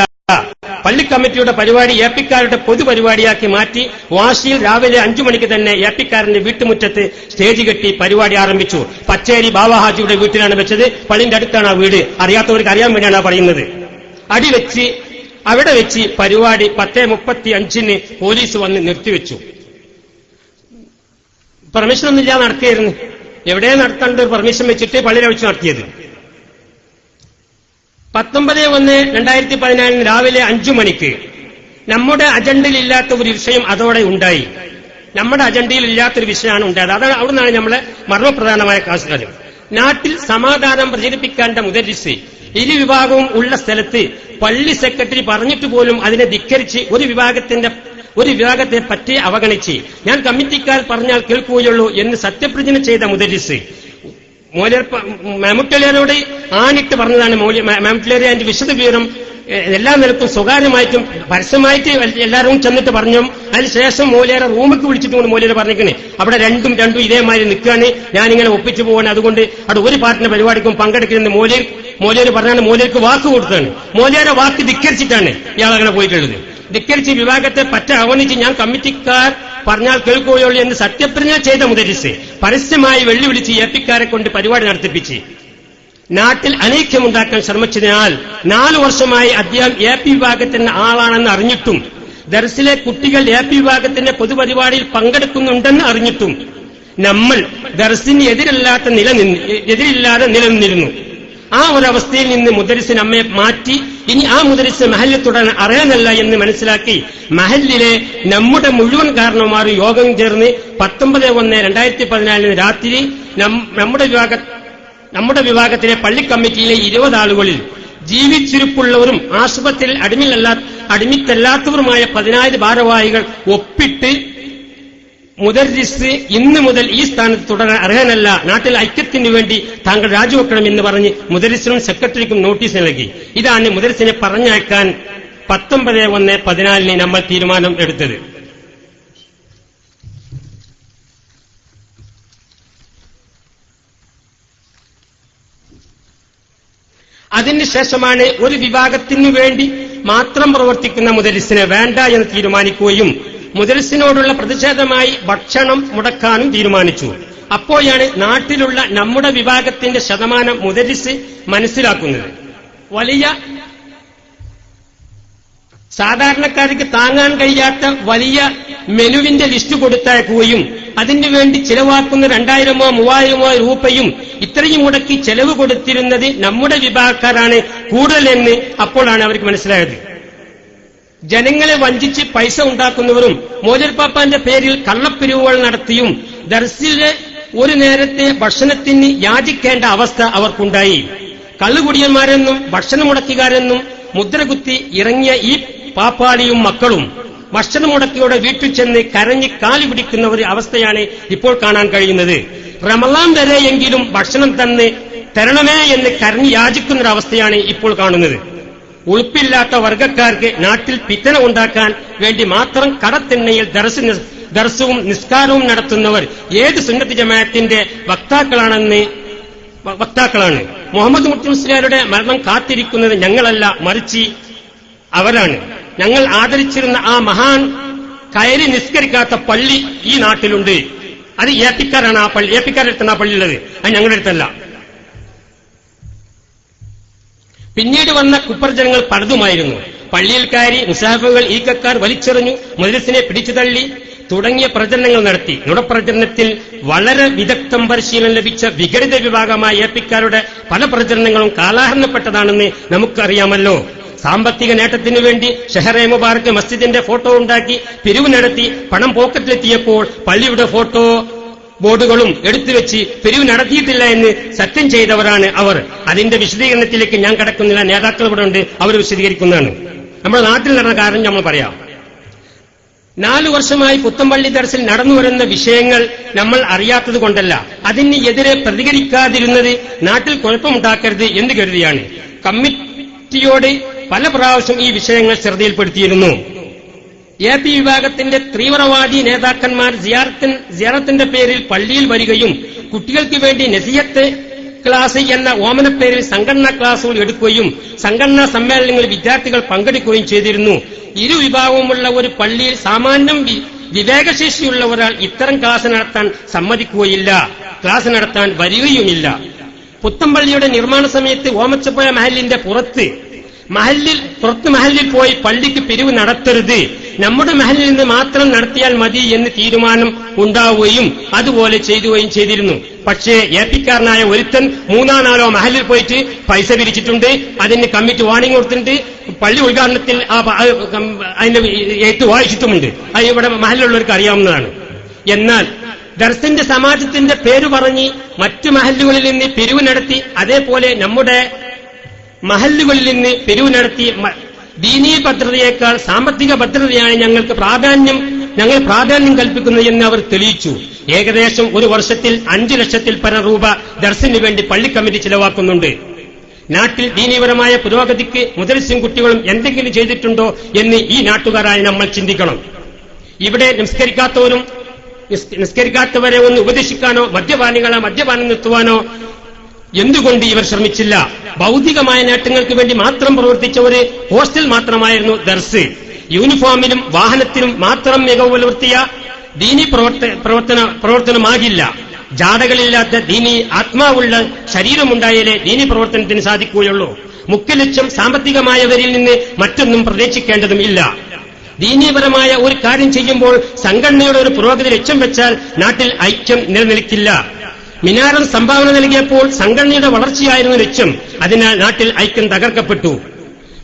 [SPEAKER 2] പള്ളി കമ്മിറ്റിയുടെ പരിപാടി ഏപ്പിക്കാരുടെ പൊതുപരിപാടിയാക്കി മാറ്റി വാശിയിൽ രാവിലെ 5 മണിക്ക് തന്നെ ഏപ്പിക്കാരന്റെ വീട്ടുമുറ്റത്ത് സ്റ്റേജ് കെട്ടി പരിപാടി ആരംഭിച്ചു. പച്ചേരി ബാബാഹാജിയുടെ വീട്ടിലാണ് വെച്ചത്. പള്ളിന്റെ അടുത്താണ് ആ വീട്. അറിയാത്തവർക്ക് അറിയാൻ വേണ്ടിയാണ് പറയുന്നത്. അടിവെച്ച് അവിടെ വെച്ച് പരിപാടി 10:35 പോലീസ് വന്ന് നിർത്തിവെച്ചു. പെർമിഷൻ ഒന്നുമില്ലാതെ നടത്തിയായിരുന്നു. എവിടെ നടത്തേണ്ട ഒരു പെർമിഷൻ വെച്ചിട്ട് പള്ളിയിലെ വെച്ച് നടത്തിയത്. 19/1/2014 രാവിലെ 5 മണിക്ക് നമ്മുടെ അജണ്ടയിൽ ഇല്ലാത്ത ഒരു വിഷയം അതോടെ ഉണ്ടായി. നമ്മുടെ അജണ്ടയിൽ ഇല്ലാത്തൊരു വിഷയമാണ് ഉണ്ടായത്. അതാണ് അവിടുന്നാണ് നമ്മളെ മർമ്മപ്രധാനമായ കാര്യം. നാട്ടിൽ സമാധാനം പ്രചരിപ്പിക്കേണ്ട മുദരിസ് ഇരു വിഭാഗവും ഉള്ള സ്ഥലത്ത് പള്ളി സെക്രട്ടറി പറഞ്ഞിട്ട് പോലും അതിനെ ധിക്കരിച്ച് ഒരു വിഭാഗത്തെ പറ്റി അവഗണിച്ച് ഞാൻ കമ്മിറ്റിക്കാർ പറഞ്ഞാൽ കേൾക്കുകയുള്ളൂ എന്ന് സത്യപ്രതിജ്ഞ ചെയ്ത മുദരിസ് മമ്മൂട്ടിയോട് ആണിട്ട് പറഞ്ഞതാണ്. മമ്മൂട്ടിയോട് അതിന്റെ വിശദവിവരം എല്ലാ നിലക്കും സ്വകാര്യമായിട്ടും പരസ്യമായിട്ട് എല്ലാവരും ചെന്നിട്ട് പറഞ്ഞു. അതിനുശേഷം മൂലയുടെ റൂമിക്ക് വിളിച്ചിട്ട് കൊണ്ട് മൂലയുടെ പറഞ്ഞിരിക്കണേ അവിടെ രണ്ടും ഇതേമാതിരി നിൽക്കുകയാണ്, ഞാനിങ്ങനെ ഒപ്പിച്ചു പോവാണ്, അതുകൊണ്ട് അവിടെ ഒരു പാർട്ടിന്റെ പരിപാടിക്കും പങ്കെടുക്കുന്ന മൂലയർ പറഞ്ഞാണ്. മൂലയ്ക്ക് വാക്ക് കൊടുത്താണ്. മൂലയുടെ വാക്ക് ധിക്കരിച്ചിട്ടാണ് ഇയാളങ്ങനെ പോയിട്ടുള്ളത്. ധിക്കരിച്ച് വിഭാഗത്തെ പറ്റ അവനിച്ച് ഞാൻ കമ്മിറ്റിക്കാർ പറഞ്ഞാൽ കേൾക്കുകയുള്ളൂ എന്ന് സത്യപ്രതിജ്ഞ ചെയ്ത മുദരിസ് പരസ്യമായി വെല്ലുവിളിച്ച് ഏപ്പിക്കാരെ കൊണ്ട് പരിപാടി നടത്തിപ്പിച്ച് നാട്ടിൽ അനൈക്യമുണ്ടാക്കാൻ ശ്രമിച്ചതിനാൽ 4 വർഷമായി അദ്ദേഹം എപി വിഭാഗത്തിന്റെ ആളാണെന്ന് അറിഞ്ഞിട്ടും ദർസിലെ കുട്ടികൾ എപി വിഭാഗത്തിന്റെ പൊതുപരിപാടിയിൽ പങ്കെടുക്കുന്നുണ്ടെന്ന് അറിഞ്ഞിട്ടും നമ്മൾ ദർസിന് എതിരില്ലാതെ നിലനിന്നിരുന്നു. ആ ഒരവസ്ഥയിൽ നിന്ന് മുദരിസ് നമ്മെ മാറ്റി ഇനി ആ മുദരിസ് മഹല്ലിൽ തുടരാൻ അറിയാനല്ല എന്ന് മനസ്സിലാക്കി മഹല്ലിലെ നമ്മുടെ മുഴുവൻ കാരണവന്മാർ യോഗം ചേർന്ന് 19/1/2014 രാത്രി നമ്മുടെ വിഭാഗത്തിലെ പള്ളി കമ്മിറ്റിയിലെ 20 ആളുകളിൽ ജീവിച്ചിരിപ്പുള്ളവരും ആശുപത്രിയിൽ അഡ്മിറ്റല്ലാത്തവരുമായ 14 ഭാരവാഹികൾ ഒപ്പിട്ട് മുദരിസ് ഇന്ന് മുതൽ ഈ സ്ഥാനത്ത് തുടരാൻ അർഹനല്ല, നാട്ടിൽ ഐക്യത്തിനു വേണ്ടി താങ്കൾ രാജിവെക്കണം എന്ന് പറഞ്ഞ് മുദരിസിനും സെക്രട്ടറിക്കും നോട്ടീസ് നൽകി. ഇതാണ് മുദരിസിനെ പറഞ്ഞയക്കാൻ 19/1/14 നമ്മൾ തീരുമാനം എടുത്തത്. അതിനുശേഷമാണ് ഒരു വിഭാഗത്തിനു വേണ്ടി മാത്രം പ്രവർത്തിക്കുന്ന മുദരിസിനെ വേണ്ട എന്ന് തീരുമാനിക്കുകയും മുദരിസിനോടുള്ള പ്രതിഷേധമായി ഭക്ഷണം മുടക്കാനും തീരുമാനിച്ചു. അപ്പോഴാണ് നാട്ടിലുള്ള നമ്മുടെ വിഭാഗത്തിന്റെ ശതമാനം മുദരിസ് മനസ്സിലാക്കുന്നത്. വലിയ സാധാരണക്കാർക്ക് താങ്ങാൻ കഴിയാത്ത വലിയ മെനുവിന്റെ ലിസ്റ്റ് കൊടുത്തയക്കുകയും അതിനുവേണ്ടി ചിലവാക്കുന്ന 2000-ഓ 3000-ഓ രൂപയും ഇത്രയും മുടക്കി ചെലവ് കൊടുത്തിരുന്നത് നമ്മുടെ വിഭാഗക്കാരാണ് കൂടുതലെന്ന് അപ്പോഴാണ് അവർക്ക് മനസ്സിലായത്. ജനങ്ങളെ വഞ്ചിച്ച് പൈസ ഉണ്ടാക്കുന്നവരും മോജർപാപ്പാന്റെ പേരിൽ കള്ളപ്പിരിവുകൾ നടത്തിയും ദർസിലെ ഒരു നേരത്തെ ഭക്ഷണത്തിന് യാചിക്കേണ്ട അവസ്ഥ അവർക്കുണ്ടായി. കള്ളുകുടിയന്മാരെന്നും ഭക്ഷണം മുടക്കികാരെന്നും മുദ്രകുത്തി ഇറങ്ങിയ ഈ പാപ്പാളിയും മക്കളും ഭക്ഷണം മുടക്കിയോടെ വീട്ടിൽ ചെന്ന് കരഞ്ഞ് കാലു പിടിക്കുന്ന ഒരു അവസ്ഥയാണ് ഇപ്പോൾ കാണാൻ കഴിയുന്നത്. റമളാൻ വരെയെങ്കിലും ഭക്ഷണം തരണമേ എന്ന് കരഞ്ഞ് യാചിക്കുന്നൊരവസ്ഥയാണ് ഇപ്പോൾ കാണുന്നത്. ഉളുപ്പില്ലാത്ത വർഗക്കാർക്ക് നാട്ടിൽ പിത്തന ഉണ്ടാക്കാൻ വേണ്ടി മാത്രം കടത്തിണ്ണയിൽ ദർസും നിസ്കാരവും നടത്തുന്നവർ ഏത് സുന്നത്ത് ജമാഅത്തിന്റെ വക്താക്കളാണ്. മുഹമ്മദ് മുസ്ലിയാരുടെ മരണം കാത്തിരിക്കുന്നത് ഞങ്ങളല്ല, മറിച്ച് അവരാണ്. ഞങ്ങൾ ആദരിച്ചിരുന്ന ആ മഹാൻ കയറി നിസ്കരിക്കാത്ത പള്ളി ഈ നാട്ടിലുണ്ട്. അത് ഏപ്പിക്കാരാണ്. ആ പള്ളി ഏപ്പിക്കാരെടുത്താണ് ആ പള്ളിയുള്ളത്, അത് ഞങ്ങളുടെ അടുത്തല്ല. പിന്നീട് വന്ന കുപ്രചരണങ്ങൾ പലതുമായിരുന്നു. പള്ളിയിൽ കയറി മുസാഫുകൾ ഈക്കക്കാർ വലിച്ചെറിഞ്ഞു, മുദരിസിനെ പിടിച്ചു തള്ളി തുടങ്ങിയ പ്രചരണങ്ങൾ നടത്തി. നുണപ്രചരണത്തിൽ വളരെ വിദഗ്ധം പരിശീലനം ലഭിച്ച വിഘടിത വിഭാഗമായ ഏപ്പിക്കാരുടെ പല പ്രചരണങ്ങളും കാലാഹരണപ്പെട്ടതാണെന്ന് നമുക്കറിയാമല്ലോ. സാമ്പത്തിക നേട്ടത്തിനു വേണ്ടി ഷെഹറെ മുബാറക്ക് മസ്ജിദിന്റെ ഫോട്ടോ ഉണ്ടാക്കി പിരിവ് നടത്തി പണം പോക്കറ്റിലെത്തിയപ്പോൾ പള്ളിയുടെ ഫോട്ടോ ബോർഡുകളും എടുത്തുവെച്ച് പിരിവ് നടത്തിയിട്ടില്ല എന്ന് സത്യം ചെയ്തവരാണ് അവർ. അതിന്റെ വിശദീകരണത്തിലേക്ക് ഞാൻ കടക്കുന്നില്ല. നേതാക്കൾ ഇവിടെ ഉണ്ട്, അവർ വിശദീകരിക്കുന്നതാണ്. നമ്മുടെ നാട്ടിൽ നടന്ന കാരണം നമ്മൾ പറയാം. 4 വർഷമായി പുത്തമ്പള്ളി ദർസിൽ നടന്നുവരുന്ന വിഷയങ്ങൾ നമ്മൾ അറിയാത്തത് കൊണ്ടല്ല, അതിന് എതിരെ പ്രതികരിക്കാതിരുന്നത് നാട്ടിൽ കുഴപ്പമുണ്ടാക്കരുത് എന്ന് കരുതിയാണ്. കമ്മിറ്റിയോട് പല പ്രാവശ്യം ഈ വിഷയങ്ങൾ ശ്രദ്ധയിൽപ്പെടുത്തിയിരുന്നു. എ പി വിഭാഗത്തിന്റെ തീവ്രവാദി നേതാക്കന്മാർ സിയാറത്തിന്റെ പേരിൽ പള്ളിയിൽ വരികയും കുട്ടികൾക്ക് വേണ്ടി നസിഹത്ത് ക്ലാസ് എന്ന ഓമനപ്പേരിൽ സംഘടനാ ക്ലാസുകൾ എടുക്കുകയും സംഘടനാ സമ്മേളനങ്ങളിൽ വിദ്യാർത്ഥികൾ പങ്കെടുക്കുകയും ചെയ്തിരുന്നു. ഇരു വിഭാഗവുമുള്ള ഒരു പള്ളിയിൽ സാമാന്യം വിവേകശേഷിയുള്ള ഒരാൾ ഇത്തരം ക്ലാസ് നടത്താൻ സമ്മതിക്കുകയില്ല, ക്ലാസ് നടത്താൻ വരികയുമില്ല. പുത്തമ്പള്ളിയുടെ നിർമ്മാണ സമയത്ത് ഓമച്ചപ്പുഴ മഹലിന്റെ പുറത്ത് മഹലിൽ പോയി പള്ളിക്ക് പിരിവ് നടത്തരുത്, നമ്മുടെ മഹലിൽ നിന്ന് മാത്രം നടത്തിയാൽ മതി എന്ന് തീരുമാനം ഉണ്ടാവുകയും അതുപോലെ ചെയ്യുകയും ചെയ്തിരുന്നു. പക്ഷേ എപിക്കാരനായ ഒരുത്തൻ 3-4 മഹലിൽ പോയിട്ട് പൈസ പിരിച്ചിട്ടുണ്ട്, അതിന് കമ്മിറ്റി വാണിംഗ് കൊടുത്തിട്ടുണ്ട്, പള്ളി ഉദ്ഘാടനത്തിൽ അതിന്റെ എഴുത്ത് വായിച്ചിട്ടുമുണ്ട്. അത് ഇവിടെ മഹലിലുള്ളവർക്ക് അറിയാവുന്നതാണ്. എന്നാൽ ദർസിന്റെ സമാജത്തിന്റെ പേര് പറഞ്ഞ് മറ്റു മഹല്ലുകളിൽ നിന്ന് പിരിവ് നടത്തി, അതേപോലെ നമ്മുടെ മഹല്ലുകളിൽ നിന്ന് പിരിവ് നടത്തി ദീനീ ഭദ്രതയേക്കാൾ സാമ്പത്തിക ഭദ്രതയാണ് ഞങ്ങൾ പ്രാധാന്യം കൽപ്പിക്കുന്നത് എന്ന് അവർ തെളിയിച്ചു. ഏകദേശം ഒരു വർഷത്തിൽ 5 ലക്ഷത്തിൽ പരം രൂപ ദർസിന് വേണ്ടി പള്ളി കമ്മിറ്റി ചിലവാക്കുന്നുണ്ട്. നാട്ടിൽ ദീനീപരമായ പുരോഗതിക്ക് മുദരിസും കുട്ടികളും എന്തെങ്കിലും ചെയ്തിട്ടുണ്ടോ എന്ന് ഈ നാട്ടുകാരായി നമ്മൾ ചിന്തിക്കണം. ഇവിടെ നിസ്കരിക്കാത്തവരെ ഒന്ന് ഉപദേശിക്കാനോ മദ്യപാനം നിർത്തുവാനോ എന്തുകൊണ്ട് ഇവർ ശ്രമിച്ചില്ല? ഭൗതികമായ നേട്ടങ്ങൾക്ക് വേണ്ടി മാത്രം പ്രവർത്തിച്ച ഒരു ഹോസ്റ്റൽ മാത്രമായിരുന്നു ദർസ്. യൂണിഫോമിലും വാഹനത്തിലും മാത്രം മികവ് പുലർത്തിയ ദീനി പ്രവർത്തനമാകില്ല. ജാടകളില്ലാത്ത ദീനി ആത്മാവുള്ള ശരീരമുണ്ടായാലേ ദീനി പ്രവർത്തനത്തിന് സാധിക്കുകയുള്ളൂ. മുഖ്യ ലക്ഷ്യം സാമ്പത്തികമായവരിൽ നിന്ന് മറ്റൊന്നും പ്രതീക്ഷിക്കേണ്ടതുമില്ല. ദീനീപരമായ ഒരു കാര്യം ചെയ്യുമ്പോൾ സംഘടനയുടെ ഒരു പുരോഗതി ലക്ഷ്യം വെച്ചാൽ നാട്ടിൽ ഐക്യം നിലനിൽക്കില്ല. മിനാരം സംഭാവന നൽകിയപ്പോൾ സംഘടനയുടെ വളർച്ചയായിരുന്നു ലക്ഷ്യം. അതിനാൽ നാട്ടിൽ ഐക്യം തകർക്കപ്പെട്ടു.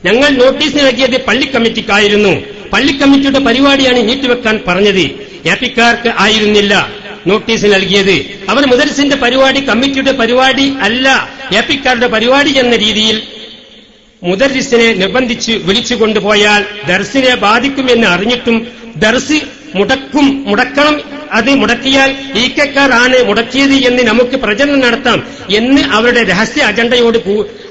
[SPEAKER 2] ഞങ്ങൾ നോട്ടീസ് നൽകിയത് പള്ളി കമ്മിറ്റിക്കായിരുന്നു. പള്ളി കമ്മിറ്റിയുടെ പരിപാടിയാണ് നീട്ടിവെക്കാൻ പറഞ്ഞത്. എപിക്കാർക്ക് ആയിരുന്നില്ല നോട്ടീസ് നൽകിയത്. അവർ മുദരിസിന്റെ പരിപാടി കമ്മിറ്റിയുടെ പരിപാടി അല്ല, എപിക്കാരുടെ പരിപാടി എന്ന രീതിയിൽ മുദരിസിനെ നിർബന്ധിച്ച് വിളിച്ചുകൊണ്ടുപോയാൽ ദർസിനെ ബാധിക്കുമെന്ന് അറിഞ്ഞിട്ടും ദർസ് മുടക്കണം, അത് മുടക്കിയാൽ ഈക്കക്കാരാണ് മുടക്കിയത് എന്ന് നമുക്ക് പ്രചരണം നടത്താം എന്ന് അവരുടെ രഹസ്യ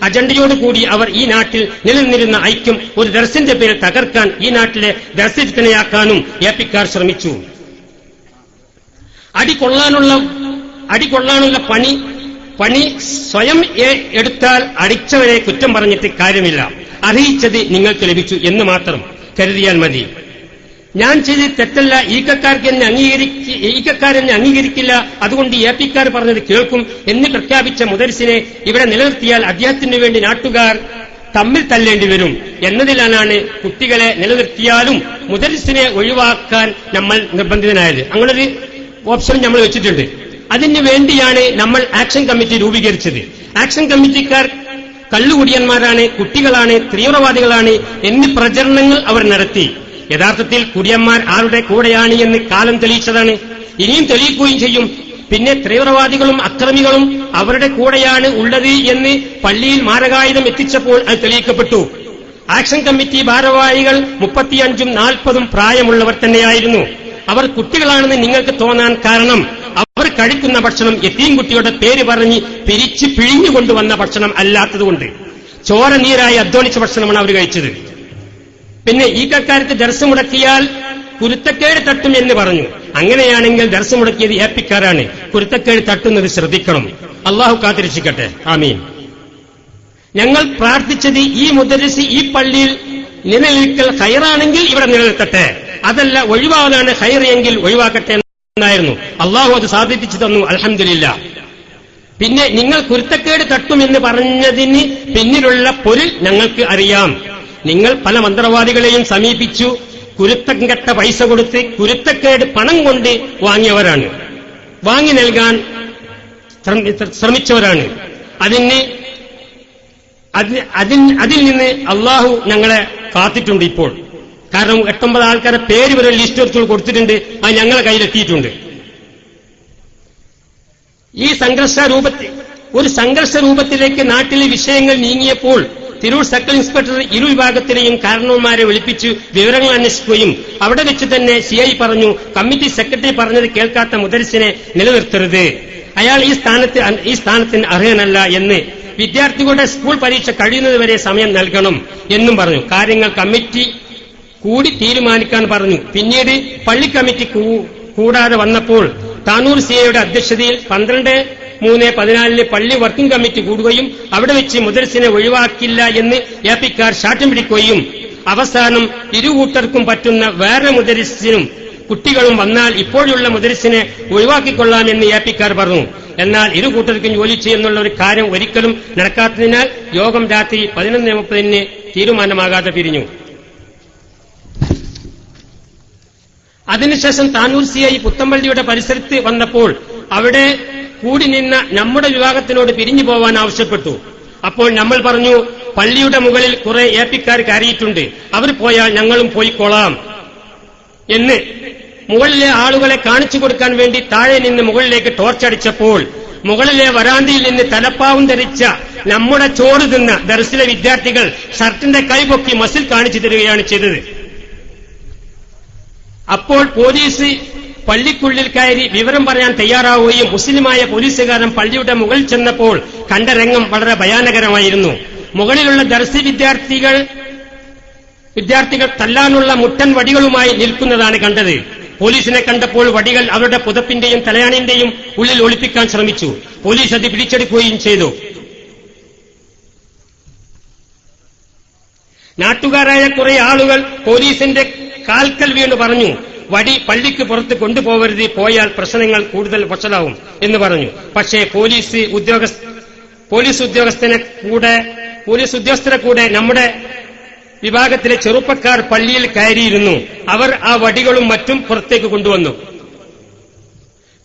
[SPEAKER 2] അജണ്ടയോടുകൂടി അവർ ഈ നാട്ടിൽ നിലനിന്നിരുന്ന ഐക്യം ഒരു ദർസിന്റെ പേരിൽ തകർക്കാൻ, ഈ നാട്ടിലെ ദർസിനെയാക്കാനും എപിക്കാർ ശ്രമിച്ചു. അടികൊള്ളാനുള്ള പണി സ്വയം എടുത്താൽ അടിച്ചവരെ കുറ്റം പറഞ്ഞിട്ട് കാര്യമില്ല. അറിയിച്ചത് നിങ്ങൾക്ക് ലഭിച്ചു എന്ന് മാത്രം കരുതിയാൽ മതി. ഞാൻ ചെയ്ത് തെറ്റല്ല, ഈക്കക്കാരെന്നെ അംഗീകരിക്കില്ല, അതുകൊണ്ട് എപിക്കാർ പറഞ്ഞത് കേൾക്കും എന്ന് പ്രഖ്യാപിച്ച മുദരിസിനെ ഇവിടെ നിലനിർത്തിയാൽ അദ്ദേഹത്തിനു വേണ്ടി നാട്ടുകാർ തമ്മിൽ തല്ലേണ്ടി വരും എന്നതിലാണ് കുട്ടികളെ നിലനിർത്തിയാലും മുദരിസിനെ ഒഴിവാക്കാൻ നമ്മൾ നിർബന്ധിതനായത്. അങ്ങനൊരു ഓപ്ഷൻ നമ്മൾ വെച്ചിട്ടുണ്ട്. അതിനു വേണ്ടിയാണ് നമ്മൾ ആക്ഷൻ കമ്മിറ്റി രൂപീകരിച്ചത്. ആക്ഷൻ കമ്മിറ്റിക്കാർ കള്ളുകുടിയന്മാരാണ്, കുട്ടികളാണ്, തീവ്രവാദികളാണ് എന്നീ പ്രചരണങ്ങൾ അവർ നടത്തി. യഥാർത്ഥത്തിൽ കുടിയന്മാർ ആരുടെ കൂടെയാണ് എന്ന് കാലം തെളിയിച്ചതാണ്, ഇനിയും തെളിയിക്കുകയും ചെയ്യും. പിന്നെ തീവ്രവാദികളും അക്രമികളും അവരുടെ കൂടെയാണ് ഉള്ളത് എന്ന് പള്ളിയിൽ മാരകായുധം എത്തിച്ചപ്പോൾ അത് തെളിയിക്കപ്പെട്ടു. ആക്ഷൻ കമ്മിറ്റി ഭാരവാഹികൾ 35ഉം 40ഉം പ്രായമുള്ളവർ തന്നെയായിരുന്നു. അവർ കുട്ടികളാണെന്ന് നിങ്ങൾക്ക് തോന്നാൻ കാരണം അവർ കഴിക്കുന്ന ഭക്ഷണം യതീം കുട്ടിയുടെ പേര് പറഞ്ഞ് പിഴിഞ്ഞുകൊണ്ടുവന്ന ഭക്ഷണം അല്ലാത്തതുകൊണ്ട് ചോര നീരായി അധ്വാനിച്ച ഭക്ഷണമാണ് അവർ കഴിച്ചത്. പിന്നെ ഈക്കക്കാർക്ക് ദർസ് മുടക്കിയാൽ കുരുത്തക്കേട് തട്ടും എന്ന് പറഞ്ഞു. അങ്ങനെയാണെങ്കിൽ ദർസ് മുടക്കിയത് എപിക്കാരാണ്. കുരുത്തക്കേട് തട്ടുന്നത് ശ്രദ്ധിക്കണം. അള്ളാഹു കാത്തിരക്ഷിക്കട്ടെ. ആമീൻ. ഞങ്ങൾ പ്രാർത്ഥിച്ചത് ഈ മുദരിസ് ഈ പള്ളിയിൽ നിലനിൽക്കൽ ഹൈറാണെങ്കിൽ ഇവിടെ നിലനിർത്തട്ടെ, അതല്ല ഒഴിവാകാനാണ് ഹൈർ എങ്കിൽ ഒഴിവാക്കട്ടെ എന്നായിരുന്നു. അള്ളാഹു അത് സാധിപ്പിച്ചു തന്നു, അൽഹംദുലില്ലാ. പിന്നെ നിങ്ങൾ കുരുത്തക്കേട് തട്ടുമെന്ന് പറഞ്ഞതിന് പിന്നിലുള്ള പൊരുൾ ഞങ്ങൾക്ക് അറിയാം. നിങ്ങൾ പല മന്ത്രവാദികളെയും സമീപിച്ചു, കുരുത്തം കെട്ട പൈസ കൊടുത്ത് കുരുത്തക്കേട് പണം കൊണ്ട് വാങ്ങിയവരാണ്, വാങ്ങി നൽകാൻ ശ്രമിച്ചവരാണ്. അതിൽ നിന്ന് അള്ളാഹു ഞങ്ങളെ കാത്തിട്ടുണ്ട് ഇപ്പോൾ. കാരണം 8-9 ആൾക്കാരെ പേര് വരെ ലിസ്റ്റ് എടുത്ത് കൊടുത്തിട്ടുണ്ട്, അത് ഞങ്ങളെ കയ്യിലെത്തിയിട്ടുണ്ട്. ഈ സംഘർഷ രൂപത്തിലേക്ക് നാട്ടിലെ വിഷയങ്ങൾ നീങ്ങിയപ്പോൾ തിരൂർ സർക്കിൾ ഇൻസ്പെക്ടർ ഇരുവിഭാഗത്തിലെയും കാരണവന്മാരെ വിളിപ്പിച്ചു വിവരങ്ങൾ അന്വേഷിക്കുകയും അവിടെ വെച്ച് തന്നെ CI പറഞ്ഞു, കമ്മിറ്റി സെക്രട്ടറി പറഞ്ഞത് കേൾക്കാത്ത മുദരിസിനെ നിലനിർത്തരുത്, അയാൾ ഈ സ്ഥാനത്തിന് അർഹനല്ല എന്ന്, വിദ്യാർത്ഥികളുടെ സ്കൂൾ പരീക്ഷ കഴിയുന്നതുവരെ സമയം നൽകണം എന്നും പറഞ്ഞു. കാര്യങ്ങൾ കമ്മിറ്റി കൂടി തീരുമാനിക്കാൻ പറഞ്ഞു. പിന്നീട് പള്ളി കമ്മിറ്റി കൂടാതെ വന്നപ്പോൾ താനൂർ CIയുടെ അധ്യക്ഷതയിൽ 12/3/14 പള്ളി വർക്കിംഗ് കമ്മിറ്റി കൂടുകയും അവിടെ വെച്ച് മുദരിസിനെ ഒഴിവാക്കില്ല എന്ന് ഏപ്പിക്കാർ ശാഠ്യം പിടിക്കുകയും അവസാനം ഇരുകൂട്ടർക്കും പറ്റുന്ന വേറെ മുദരിസിനും കുട്ടികളും വന്നാൽ ഇപ്പോഴുള്ള മുദരിസിനെ ഒഴിവാക്കിക്കൊള്ളാമെന്ന് ഏപ്പിക്കാർ പറഞ്ഞു. എന്നാൽ ഇരുകൂട്ടർക്കും ജോലി ചെയ്യുന്നുള്ള ഒരു കാര്യം ഒരിക്കലും നടക്കാത്തതിനാൽ യോഗം രാത്രി 11:30 തീരുമാനമാകാതെ പിരിഞ്ഞു. അതിനുശേഷം താനൂർ CI പുത്തമ്പള്ളിയുടെ പരിസരത്ത് വന്നപ്പോൾ അവിടെ കൂടി നിന്ന നമ്മുടെ വിഭാഗത്തിനോട് പിരിഞ്ഞു പോവാൻ ആവശ്യപ്പെട്ടു. അപ്പോൾ നമ്മൾ പറഞ്ഞു, പള്ളിയുടെ മുകളിൽ കുറെ ഏപ്പിക്കാർ കയറിയിട്ടുണ്ട്, അവർ പോയാൽ ഞങ്ങളും പോയിക്കോളാം എന്ന്. മുകളിലെ ആളുകളെ കാണിച്ചു കൊടുക്കാൻ വേണ്ടി താഴെ നിന്ന് മുകളിലേക്ക് ടോർച്ചടിച്ചപ്പോൾ മുകളിലെ വരാന്തയിൽ നിന്ന് തലപ്പാവും ധരിച്ച നമ്മുടെ ചോറ് തിന്ന ദർസിലെ വിദ്യാർത്ഥികൾ ഷർട്ടിന്റെ കൈപൊക്കി മസിൽ കാണിച്ചു തരികയാണ് ചെയ്തത്. അപ്പോൾ പോലീസ് പള്ളിക്കുള്ളിൽ കയറി വിവരം പറയാൻ തയ്യാറാവുകയും മുസ്ലിമായ പോലീസുകാരൻ പള്ളിയുടെ മുകളിൽ ചെന്നപ്പോൾ കണ്ട രംഗം വളരെ ഭയാനകരമായിരുന്നു. മുകളിലുള്ള ദർസി വിദ്യാർത്ഥികൾ തല്ലാനുള്ള മുട്ടൻ വടികളുമായി നിൽക്കുന്നതാണ് കണ്ടത്. പോലീസിനെ കണ്ടപ്പോൾ വടികൾ അവരുടെ പുതപ്പിന്റെയും തലയാണിന്റെയും ഉള്ളിൽ ഒളിപ്പിക്കാൻ ശ്രമിച്ചു. പോലീസ് അത് പിടിച്ചെടുക്കുകയും ചെയ്തു. നാട്ടുകാരായ കുറെ ആളുകൾ പോലീസിന്റെ കാൽക്കൽ വീണ് പറഞ്ഞു, വടി പള്ളിക്ക് പുറത്ത് കൊണ്ടുപോകരുത്, പോയാൽ പ്രശ്നങ്ങൾ കൂടുതൽ വഷളാവും എന്ന് പറഞ്ഞു. പക്ഷേ പോലീസ് ഉദ്യോഗസ്ഥരെ കൂടെ നമ്മുടെ വിഭാഗത്തിലെ ചെറുപ്പക്കാർ പള്ളിയിൽ കയറിയിരുന്നു. അവർ ആ വടികളും മറ്റും പുറത്തേക്ക് കൊണ്ടുവന്നു.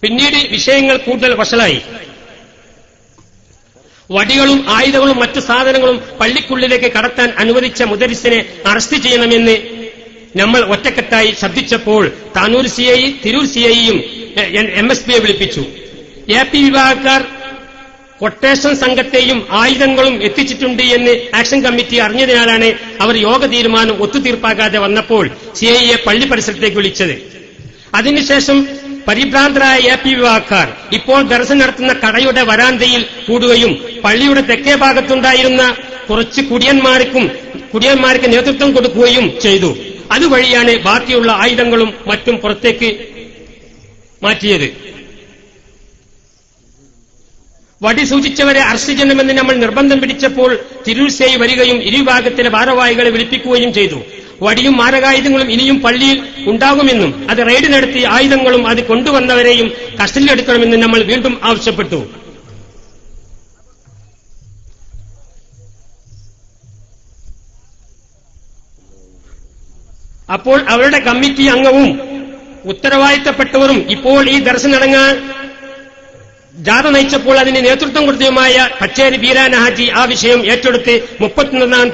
[SPEAKER 2] പിന്നീട് വിഷയങ്ങൾ കൂടുതൽ വഷളായി. വടികളും ആയുധങ്ങളും മറ്റു സാധനങ്ങളും പള്ളിക്കുള്ളിലേക്ക് കടത്താൻ അനുവദിച്ച മുദരിസിനെ അറസ്റ്റ് ചെയ്യണമെന്ന് നമ്മൾ ഒറ്റക്കെട്ടായി ശബ്ദിച്ചപ്പോൾ താനൂർ CI, തിരൂർ CIയും MSPയെ വിളിപ്പിച്ചു. AP വിഭാഗക്കാർ കൊട്ടേഷൻ സംഘത്തെയും ആയുധങ്ങളും എത്തിച്ചിട്ടുണ്ട് എന്ന് ആക്ഷൻ കമ്മിറ്റി അറിഞ്ഞതിനാലാണ് അവർ യോഗ തീരുമാനം ഒത്തുതീർപ്പാകാതെ വന്നപ്പോൾ CIയെ പള്ളി പരിസരത്തേക്ക് വിളിച്ചത്. അതിനുശേഷം പരിഭ്രാന്തരായ AP വിഭാഗക്കാർ ഇപ്പോൾ ദർശനം നടത്തുന്ന കടയുടെ വരാന്തയിൽ കൂടുകയും പള്ളിയുടെ തെക്കേ ഭാഗത്തുണ്ടായിരുന്ന കുറച്ച് കുടിയന്മാർക്ക് നേതൃത്വം കൊടുക്കുകയും ചെയ്തു. അതുവഴിയാണ് ബാക്കിയുള്ള ആയുധങ്ങളും മറ്റും പുറത്തേക്ക് മാറ്റിയത്. വടി സൂചിച്ചവരെ അറസ്റ്റ് ചെയ്യണമെന്ന് നമ്മൾ നിർബന്ധം പിടിച്ചപ്പോൾ തിരൂർ CI വരികയും ഇരുവിഭാഗത്തിലെ ഭാരവാഹികളെ വിളിപ്പിക്കുകയും ചെയ്തു. വടിയും മാരകായുധങ്ങളും ഇനിയും പള്ളിയിൽ ഉണ്ടാകുമെന്നും അത് റെയ്ഡ് നടത്തി ആയുധങ്ങളും അത് കൊണ്ടുവന്നവരെയും കസ്റ്റഡിയിലെടുക്കണമെന്നും നമ്മൾ വീണ്ടും ആവശ്യപ്പെട്ടു. അപ്പോൾ അവരുടെ കമ്മിറ്റി അംഗവും ഉത്തരവാദിത്തപ്പെട്ടവരും ഇപ്പോൾ ഈ ദർശനടങ്ങാൻ ജാഥ നയിച്ചപ്പോൾ അതിന് നേതൃത്വം കൊടുത്തതുമായ പച്ചേരി ബീരാൻ ഹാജി ആ വിഷയം ഏറ്റെടുത്ത് 31-ാം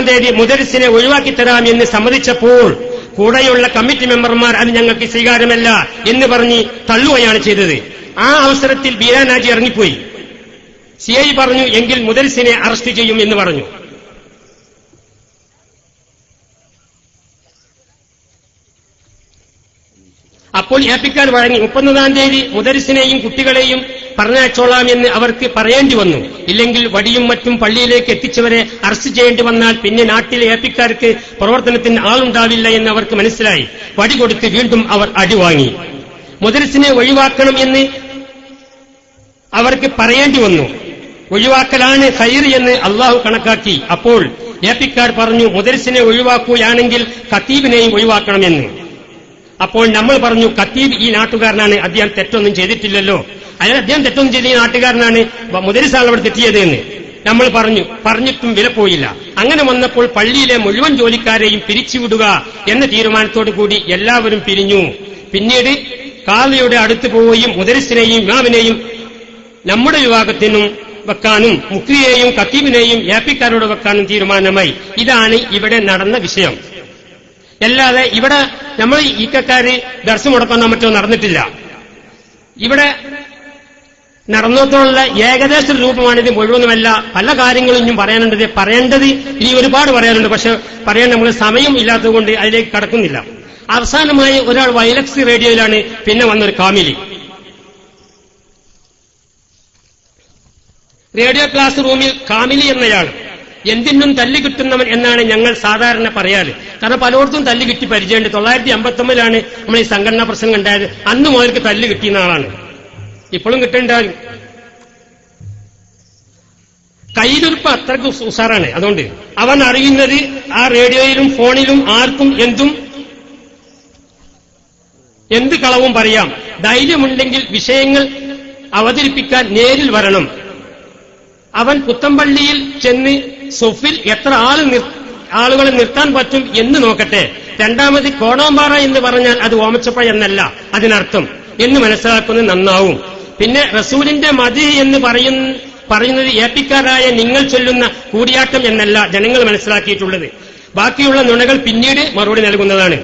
[SPEAKER 2] തീയതി മുദരിസിനെ ഒഴിവാക്കിത്തരാം എന്ന് സമ്മതിച്ചപ്പോൾ കൂടെയുള്ള കമ്മിറ്റി മെമ്പർമാർ അത് ഞങ്ങൾക്ക് സ്വീകാര്യമല്ല എന്ന് പറഞ്ഞ് തള്ളുകയാണ് ചെയ്തത്. ആ അവസരത്തിൽ ബീരാൻ ഹാജി ഇറങ്ങിപ്പോയി. CI പറഞ്ഞു, എങ്കിൽ മുദരിസിനെ അറസ്റ്റ് ചെയ്യും എന്ന് പറഞ്ഞു. അപ്പോൾ ഏപ്പിക്കാർ വഴങ്ങി. 31-ാം തീയതി മുദരിസിനെയും കുട്ടികളെയും പറഞ്ഞയച്ചോളാം എന്ന് അവർക്ക് പറയേണ്ടി വന്നു. ഇല്ലെങ്കിൽ വടിയും മറ്റും പള്ളിയിലേക്ക് എത്തിച്ചവരെ അറസ്റ്റ് ചെയ്യേണ്ടി വന്നാൽ പിന്നെ നാട്ടിലെ ഏപ്പിക്കാർക്ക് പ്രവർത്തനത്തിന് ആളുണ്ടാവില്ല എന്ന് അവർക്ക് മനസ്സിലായി. വടി കൊടുത്ത് വീണ്ടും അവർ അടിവാങ്ങി. മുദരിസിനെ ഒഴിവാക്കണം എന്ന് അവർക്ക് പറയേണ്ടി വന്നു. ഒഴിവാക്കലാണ് ഖൈർ എന്ന് അള്ളാഹു കണക്കാക്കി. അപ്പോൾ ഏപ്പിക്കാർ പറഞ്ഞു, മുദരിസിനെ ഒഴിവാക്കുകയാണെങ്കിൽ ഖത്തീബിനെയും ഒഴിവാക്കണമെന്ന്. അപ്പോൾ നമ്മൾ പറഞ്ഞു, ഖത്തീബ് ഈ നാട്ടുകാരനാണ്, അദ്ദേഹം തെറ്റൊന്നും ചെയ്തിട്ടില്ലല്ലോ, അദ്ദേഹം തെറ്റൊന്നും ചെയ്ത ഈ നാട്ടുകാരനാണ്, മുദരിസാണ് അവിടെ തെറ്റിയത് എന്ന് നമ്മൾ പറഞ്ഞിട്ടും വില പോയില്ല. അങ്ങനെ വന്നപ്പോൾ പള്ളിയിലെ മുഴുവൻ ജോലിക്കാരെയും പിരിച്ചുവിടുക എന്ന തീരുമാനത്തോടു കൂടി എല്ലാവരും പിരിഞ്ഞു. പിന്നീട് ഖാദിയുടെ അടുത്ത് പോവുകയും മുദരിസിനെയും ഇമാമിനെയും നമ്മുടെ വിഭാഗത്തിനും വെക്കാനും മുക്രിയെയും ഖത്തീബിനെയും ഏപ്പിക്കാരോട് വെക്കാനും തീരുമാനമായി. ഇതാണ് ഇവിടെ നടന്ന വിഷയം. അല്ലാതെ ഇവിടെ നമ്മൾ ഈക്കക്കാര് ദർശനം മുടക്കാൻ മറ്റോ നടന്നിട്ടില്ല. ഇവിടെ നടന്നോത്തോളം ഏകദേശ രൂപമാണിത്, മുഴുവനുമല്ല. പല കാര്യങ്ങളും ഇനിയും പറയേണ്ടത് ഇനി ഒരുപാട് പറയാനുണ്ട്. പക്ഷെ പറയാൻ നമ്മൾ സമയം ഇല്ലാത്തതുകൊണ്ട് അതിലേക്ക് കടക്കുന്നില്ല. അവസാനമായി ഒരാൾ വൈലക്സ് റേഡിയോയിലാണ് പിന്നെ വന്നൊരു കാമിലി. റേഡിയോ ക്ലാസ് റൂമിൽ കാമിലി എന്നയാൾ എന്തിനും തല്ലി കിട്ടുന്നവൻ എന്നാണ് ഞങ്ങൾ സാധാരണ പറയാറ്. കാരണം പലയിടത്തും തല്ലി കിട്ടി പരിചയമുണ്ട്. 1959 നമ്മൾ ഈ സംഘടനാ പ്രസംഗം ഉണ്ടായത്. അന്ന് മുതൽക്ക് തല്ലി കിട്ടിയുന്ന ആളാണ്, ഇപ്പോഴും കിട്ടുന്നുണ്ടാവും. കയ്യിലുറപ്പ് അത്രയ്ക്ക് ഉസാറാണ്. അതുകൊണ്ട് അവൻ അറിയുന്നത് ആ റേഡിയോയിലും ഫോണിലും ആർക്കും എന്ത് കളവും പറയാം. ധൈര്യമുണ്ടെങ്കിൽ വിഷയങ്ങൾ അവതരിപ്പിക്കാൻ നേരിൽ വരണം. അവൻ പുത്തമ്പള്ളിയിൽ ചെന്ന് സൊഫിൽ എത്ര ആളുകളെ നിർത്താൻ പറ്റും എന്ന് നോക്കട്ടെ. രണ്ടാമത് കോണാമ്പാറ എന്ന് പറഞ്ഞാൽ അത് ഓമച്ചപ്പഴ എന്നല്ല അതിനർത്ഥം എന്ന് മനസ്സിലാക്കുന്നത് നന്നാവും. പിന്നെ റസൂലിന്റെ മദി എന്ന് പറയുന്നത് ഏപ്പിക്കാരായ നിങ്ങൾ ചൊല്ലുന്ന കൂടിയാട്ടം എന്നല്ല ജനങ്ങൾ മനസ്സിലാക്കിയിട്ടുള്ളത്. ബാക്കിയുള്ള നുണകൾ പിന്നീട് മറുപടി നൽകുന്നതാണ്.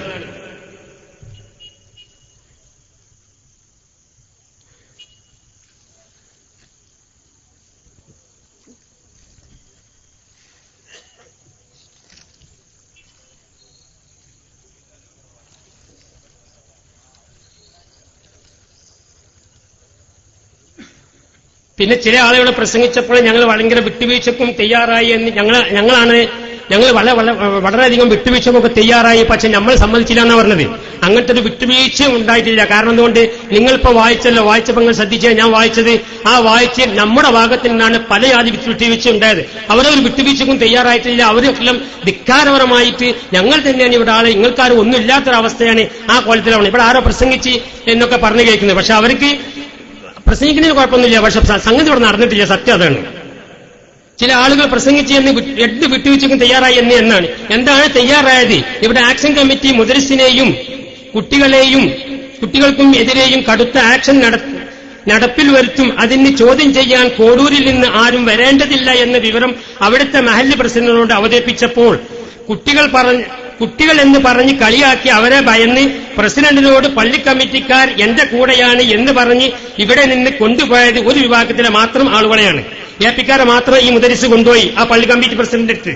[SPEAKER 2] പിന്നെ ചില ആളുകൾ പ്രസംഗിച്ചപ്പോൾ ഞങ്ങൾ ഭയങ്കര വിട്ടുവീഴ്ചക്കും തയ്യാറായി എന്ന് ഞങ്ങൾ വളരെയധികം വിട്ടുവീഴ്ചക്കൊക്കെ തയ്യാറായി, പക്ഷെ നമ്മൾ സമ്മതിച്ചില്ല എന്നാണ് പറഞ്ഞത്. അങ്ങനത്തെ ഒരു വിട്ടുവീഴ്ച ഉണ്ടായിട്ടില്ല. കാരണം എന്തുകൊണ്ട്, നിങ്ങളിപ്പോ വായിച്ചപ്പോൾ നിങ്ങൾ ശ്രദ്ധിച്ചാൽ ഞാൻ വായിച്ചത് ആ വായിച്ച് നമ്മുടെ ഭാഗത്തിൽ നിന്നാണ് പല ജാതി വിട്ടുവീഴ്ച ഉണ്ടായത്. അവരൊരു വിട്ടുവീഴ്ചക്കും തയ്യാറായിട്ടില്ല. അവരെല്ലാം ധിക്കാരപരമായിട്ട് ഞങ്ങൾ തന്നെയാണ് ഇവിടെ ആള്, നിങ്ങൾക്കാരും ഒന്നും ഇല്ലാത്തൊരവസ്ഥയാണ് ആ കോലത്തിലാണ് ഇവിടെ ആരോ പ്രസംഗിച്ച് എന്നൊക്കെ പറഞ്ഞു കേൾക്കുന്നത്. പക്ഷെ അവർക്ക് പ്രസംഗിക്കുന്നതിന് കുഴപ്പമൊന്നുമില്ല, പക്ഷെ സംഗതി ഇവിടെ നടന്നിട്ടില്ല. സത്യം അതാണ്. ചില ആളുകൾ പ്രസംഗിച്ച് എന്ന് വിട്ടുവീഴ്ചയ്ക്കും തയ്യാറായി എന്നാണ്. എന്താണ് തയ്യാറായത്? ഇവിടെ ആക്ഷൻ കമ്മിറ്റി മുദരിസിനെയും കുട്ടികൾക്കും എതിരെയും കടുത്ത ആക്ഷൻ നടപ്പിൽ വരുത്തും. അതിന് ചോദ്യം ചെയ്യാൻ കോഡൂരിൽ നിന്ന് ആരും വരേണ്ടതില്ല എന്ന വിവരം അവിടുത്തെ മഹല്ല് പ്രസിഡന്റിനോട് അവതരിപ്പിച്ചപ്പോൾ കുട്ടികൾ എന്ന് പറഞ്ഞ് കളിയാക്കി അവരെ ഭയന്ന് പ്രസിഡന്റിനോട് പള്ളി കമ്മിറ്റിക്കാർ എന്റെ കൂടെയാണ് എന്ന് പറഞ്ഞ് ഇവിടെ നിന്ന് കൊണ്ടുപോയത് ഒരു വിഭാഗത്തിലെ മാത്രം ആളുകളെയാണ്. ഏപ്പിക്കാരെ മാത്രം ഈ മുദരിസ് കൊണ്ടുപോയി ആ പള്ളി കമ്മിറ്റി പ്രസിഡന്റ് അടുത്ത്.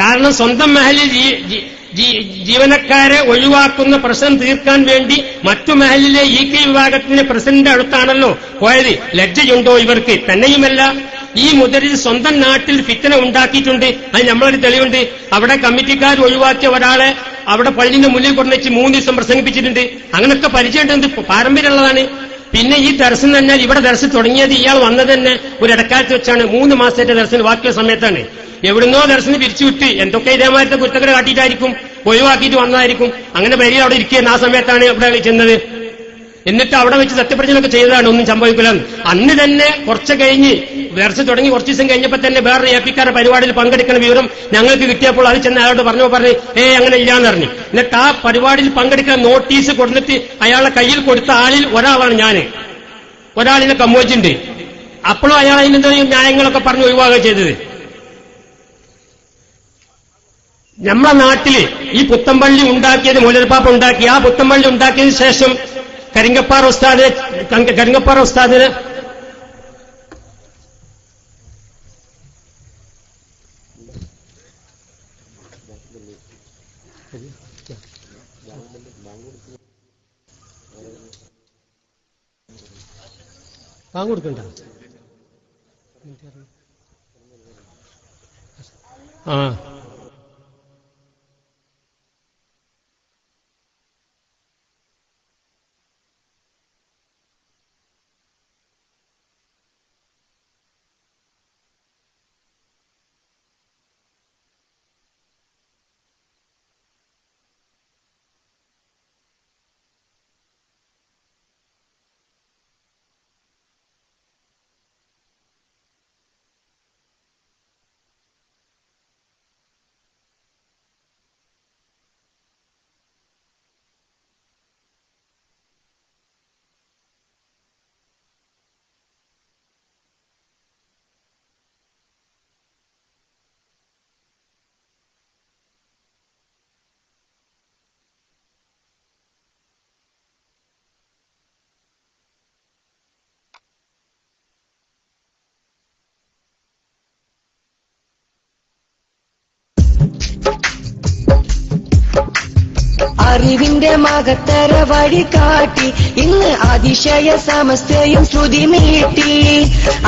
[SPEAKER 2] കാരണം സ്വന്തം മഹലിൽ ജീവനക്കാരെ ഒഴിവാക്കുന്ന പ്രശ്നം തീർക്കാൻ വേണ്ടി മറ്റു മഹലിലെ വിഭാഗത്തിന്റെ പ്രസിഡന്റ് അടുത്താണല്ലോ പോയത്. ലജ്ജയുണ്ടോ ഇവർക്ക്? തന്നെയുമല്ല, ഈ മുദരിസ് സ്വന്തം നാട്ടിൽ ഫിത്തന ഉണ്ടാക്കിയിട്ടുണ്ട്. അത് നമ്മളൊരു തെളിവുണ്ട്. അവിടെ കമ്മിറ്റിക്കാർ ഒഴിവാക്കിയ ഒരാളെ അവിടെ പള്ളിന്റെ മുന്നിൽ കൊണ്ടുവച്ച് 3 ദിവസം പ്രസംഗിപ്പിച്ചിട്ടുണ്ട്. അങ്ങനെയൊക്കെ പരിചയമുണ്ട്, പാരമ്പര്യമുള്ളതാണ്. പിന്നെ ഈ ദർശനം തന്നെ ഇവിടെ ദർശനം തുടങ്ങിയത് ഇയാൾ വന്നത് തന്നെ ഒരു ഇടക്കാലത്ത് വെച്ചാണ്. 3 മാസത്തെ ദർശനം ബാക്കിയുള്ള സമയത്താണ്. എവിടുന്നോ ദർശനം പിരിച്ചുവിട്ട് എന്തൊക്കെ ഇതേമാരത്തെ കുറ്റങ്ങൾ കാട്ടിയിട്ടായിരിക്കും, ഒഴിവാക്കിയിട്ട് വന്നതായിരിക്കും. അങ്ങനെ പേരിൽ അവിടെ ഇരിക്കുകയെന്ന് ആ സമയത്താണ് ഇവിടെ ചെന്നത്. എന്നിട്ട് അവിടെ വെച്ച് സത്യപ്രതിജ്ഞയൊക്കെ ചെയ്തതാണ്, ഒന്നും സംഭവിക്കില്ല. അന്ന് തന്നെ കുറച്ച് കഴിഞ്ഞ് ദർശനം തുടങ്ങി കുറച്ച് ദിവസം കഴിഞ്ഞപ്പോൾ തന്നെ വേറൊരു ഏപ്പിക്കാരുടെ പരിപാടിയിൽ പങ്കെടുക്കുന്ന വിവരം ഞങ്ങൾക്ക് കിട്ടിയപ്പോൾ അത് ചെന്ന് അയാളോട് പറഞ്ഞു അങ്ങനെ ഇല്ലാന്ന് പറഞ്ഞു. എന്നിട്ട് ആ പരിപാടിയിൽ പങ്കെടുക്കാൻ നോട്ടീസ് കൊടുത്തിട്ട് അയാളുടെ കയ്യിൽ കൊടുത്ത ആളിൽ ഒരാളാണ് ഞാൻ. ഒരാളിനെ കമ്മോച്ചിട്ടുണ്ട്. അപ്പോഴും അയാൾ അതിനെന്തോ ന്യായങ്ങളൊക്കെ പറഞ്ഞ് ഒഴിവാകുക ചെയ്തത്. നമ്മുടെ നാട്ടില് ഈ പുത്തമ്പള്ളി ഉണ്ടാക്കിയത് മൂലപ്പാപ്പ ഉണ്ടാക്കി. ആ പുത്തമ്പള്ളി ഉണ്ടാക്കിയതിനു ശേഷം കരിങ്കപ്പാറ ഉസ്താദിന് കൊടുക്കണ്ട.
[SPEAKER 1] അറിവിന്റെ മകത്തര വഴി കാട്ടി ഇന്ന് അതിശയ സമസ്തയും ശ്രുതി മീട്ടി.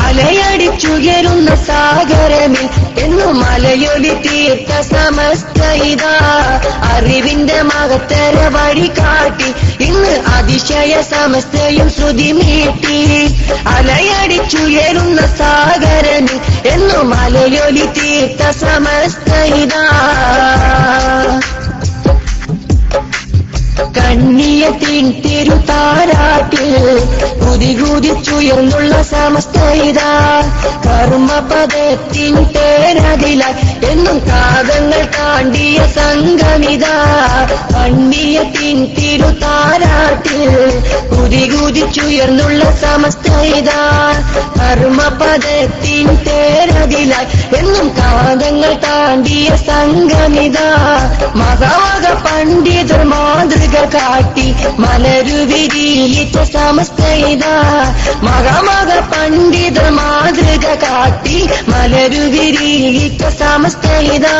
[SPEAKER 1] അലയടിച്ചുയരുന്ന സാഗരമിൽ എന്നും മലയൊലി തീർത്ത സമസ്ത ഇതാ. അറിവിന്റെ മകത്തര വഴി കാട്ടി ഇന്ന് അതിശയ സമസ്തയും ശ്രുതി മീട്ടി. അലയടിച്ചുയരുന്ന സാഗരമിൽ എന്നും മലയൊലി തീർത്ത സമസ്ത ഇതാ. കണ്ണിയത്തിൻ തിരുതാരാട്ടിൽ കുതികുതിച്ചുയർന്നുള്ള സമസ്ത ഇതാ. കർമ്മപദത്തിൻ തേരതിലായി എന്നും കാതങ്ങൾ താണ്ടിയ സംഗമിതാ. കണ്ണിയത്തിൻ തിരുതാരാട്ടിൽ കുതികുതിച്ചുയർന്നുള്ള സമസ്ത ഇതാ. കർമ്മപദത്തിൻ തേരതിലായി എന്നും കാതങ്ങൾ താണ്ടിയ സംഗമിതാ. മഹാമക പണ്ഡിതർ മാതൃക കാട്ടി മലരുവിരിയിച്ച സമസ്ത ഇതാ. മഹാമക പണ്ഡിതർ മാതൃക കാട്ടി മലരുവിരിയിച്ച സമസ്ത ഇതാ.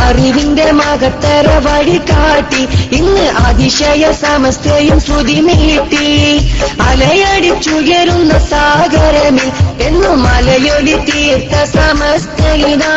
[SPEAKER 1] അറിവിന്റെ മകത്തര വഴി കാട്ടി ഇന്ന് അതിശയ സമസ്തയും ശ്രുതി മീട്ടി. അലയടിച്ചുയരുന്ന സാഗരമിൽ എന്നും മലയൊലി തീർത്ത സമസ്ത ഇതാ.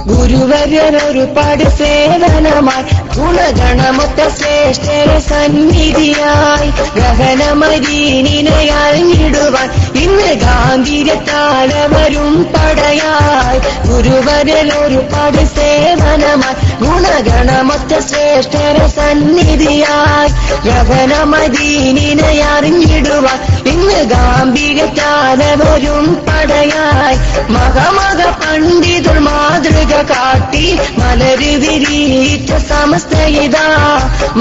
[SPEAKER 1] ഗുരുവര്യനൊരുപാട് സേവനമായി ഗുണഗണമൊത്ത ശ്രേഷ്ഠര സന്നിധിയായി ഗഹനമദീനിനയാഴ്ന്നിടുവാൻ ഇന്ന് ഗാംഭീര്യത്താലവരും പടയായി. ഗുരുവര്യനൊരുപാട് സേവനമായി ഗുണഗണമൊത്ത ശ്രേഷ്ഠര സന്നിധിയായി ഗഹനമദീനിനയറിഞ്ഞിടുവാൻ ഇന്ന് ഗാംഭീര്യത്താലവരും പടയായി. മകമക പണ്ഡിതർ മാതൃക കാട്ടി മലരുവിരിയിച്ച സമസ്ത ഇതാ.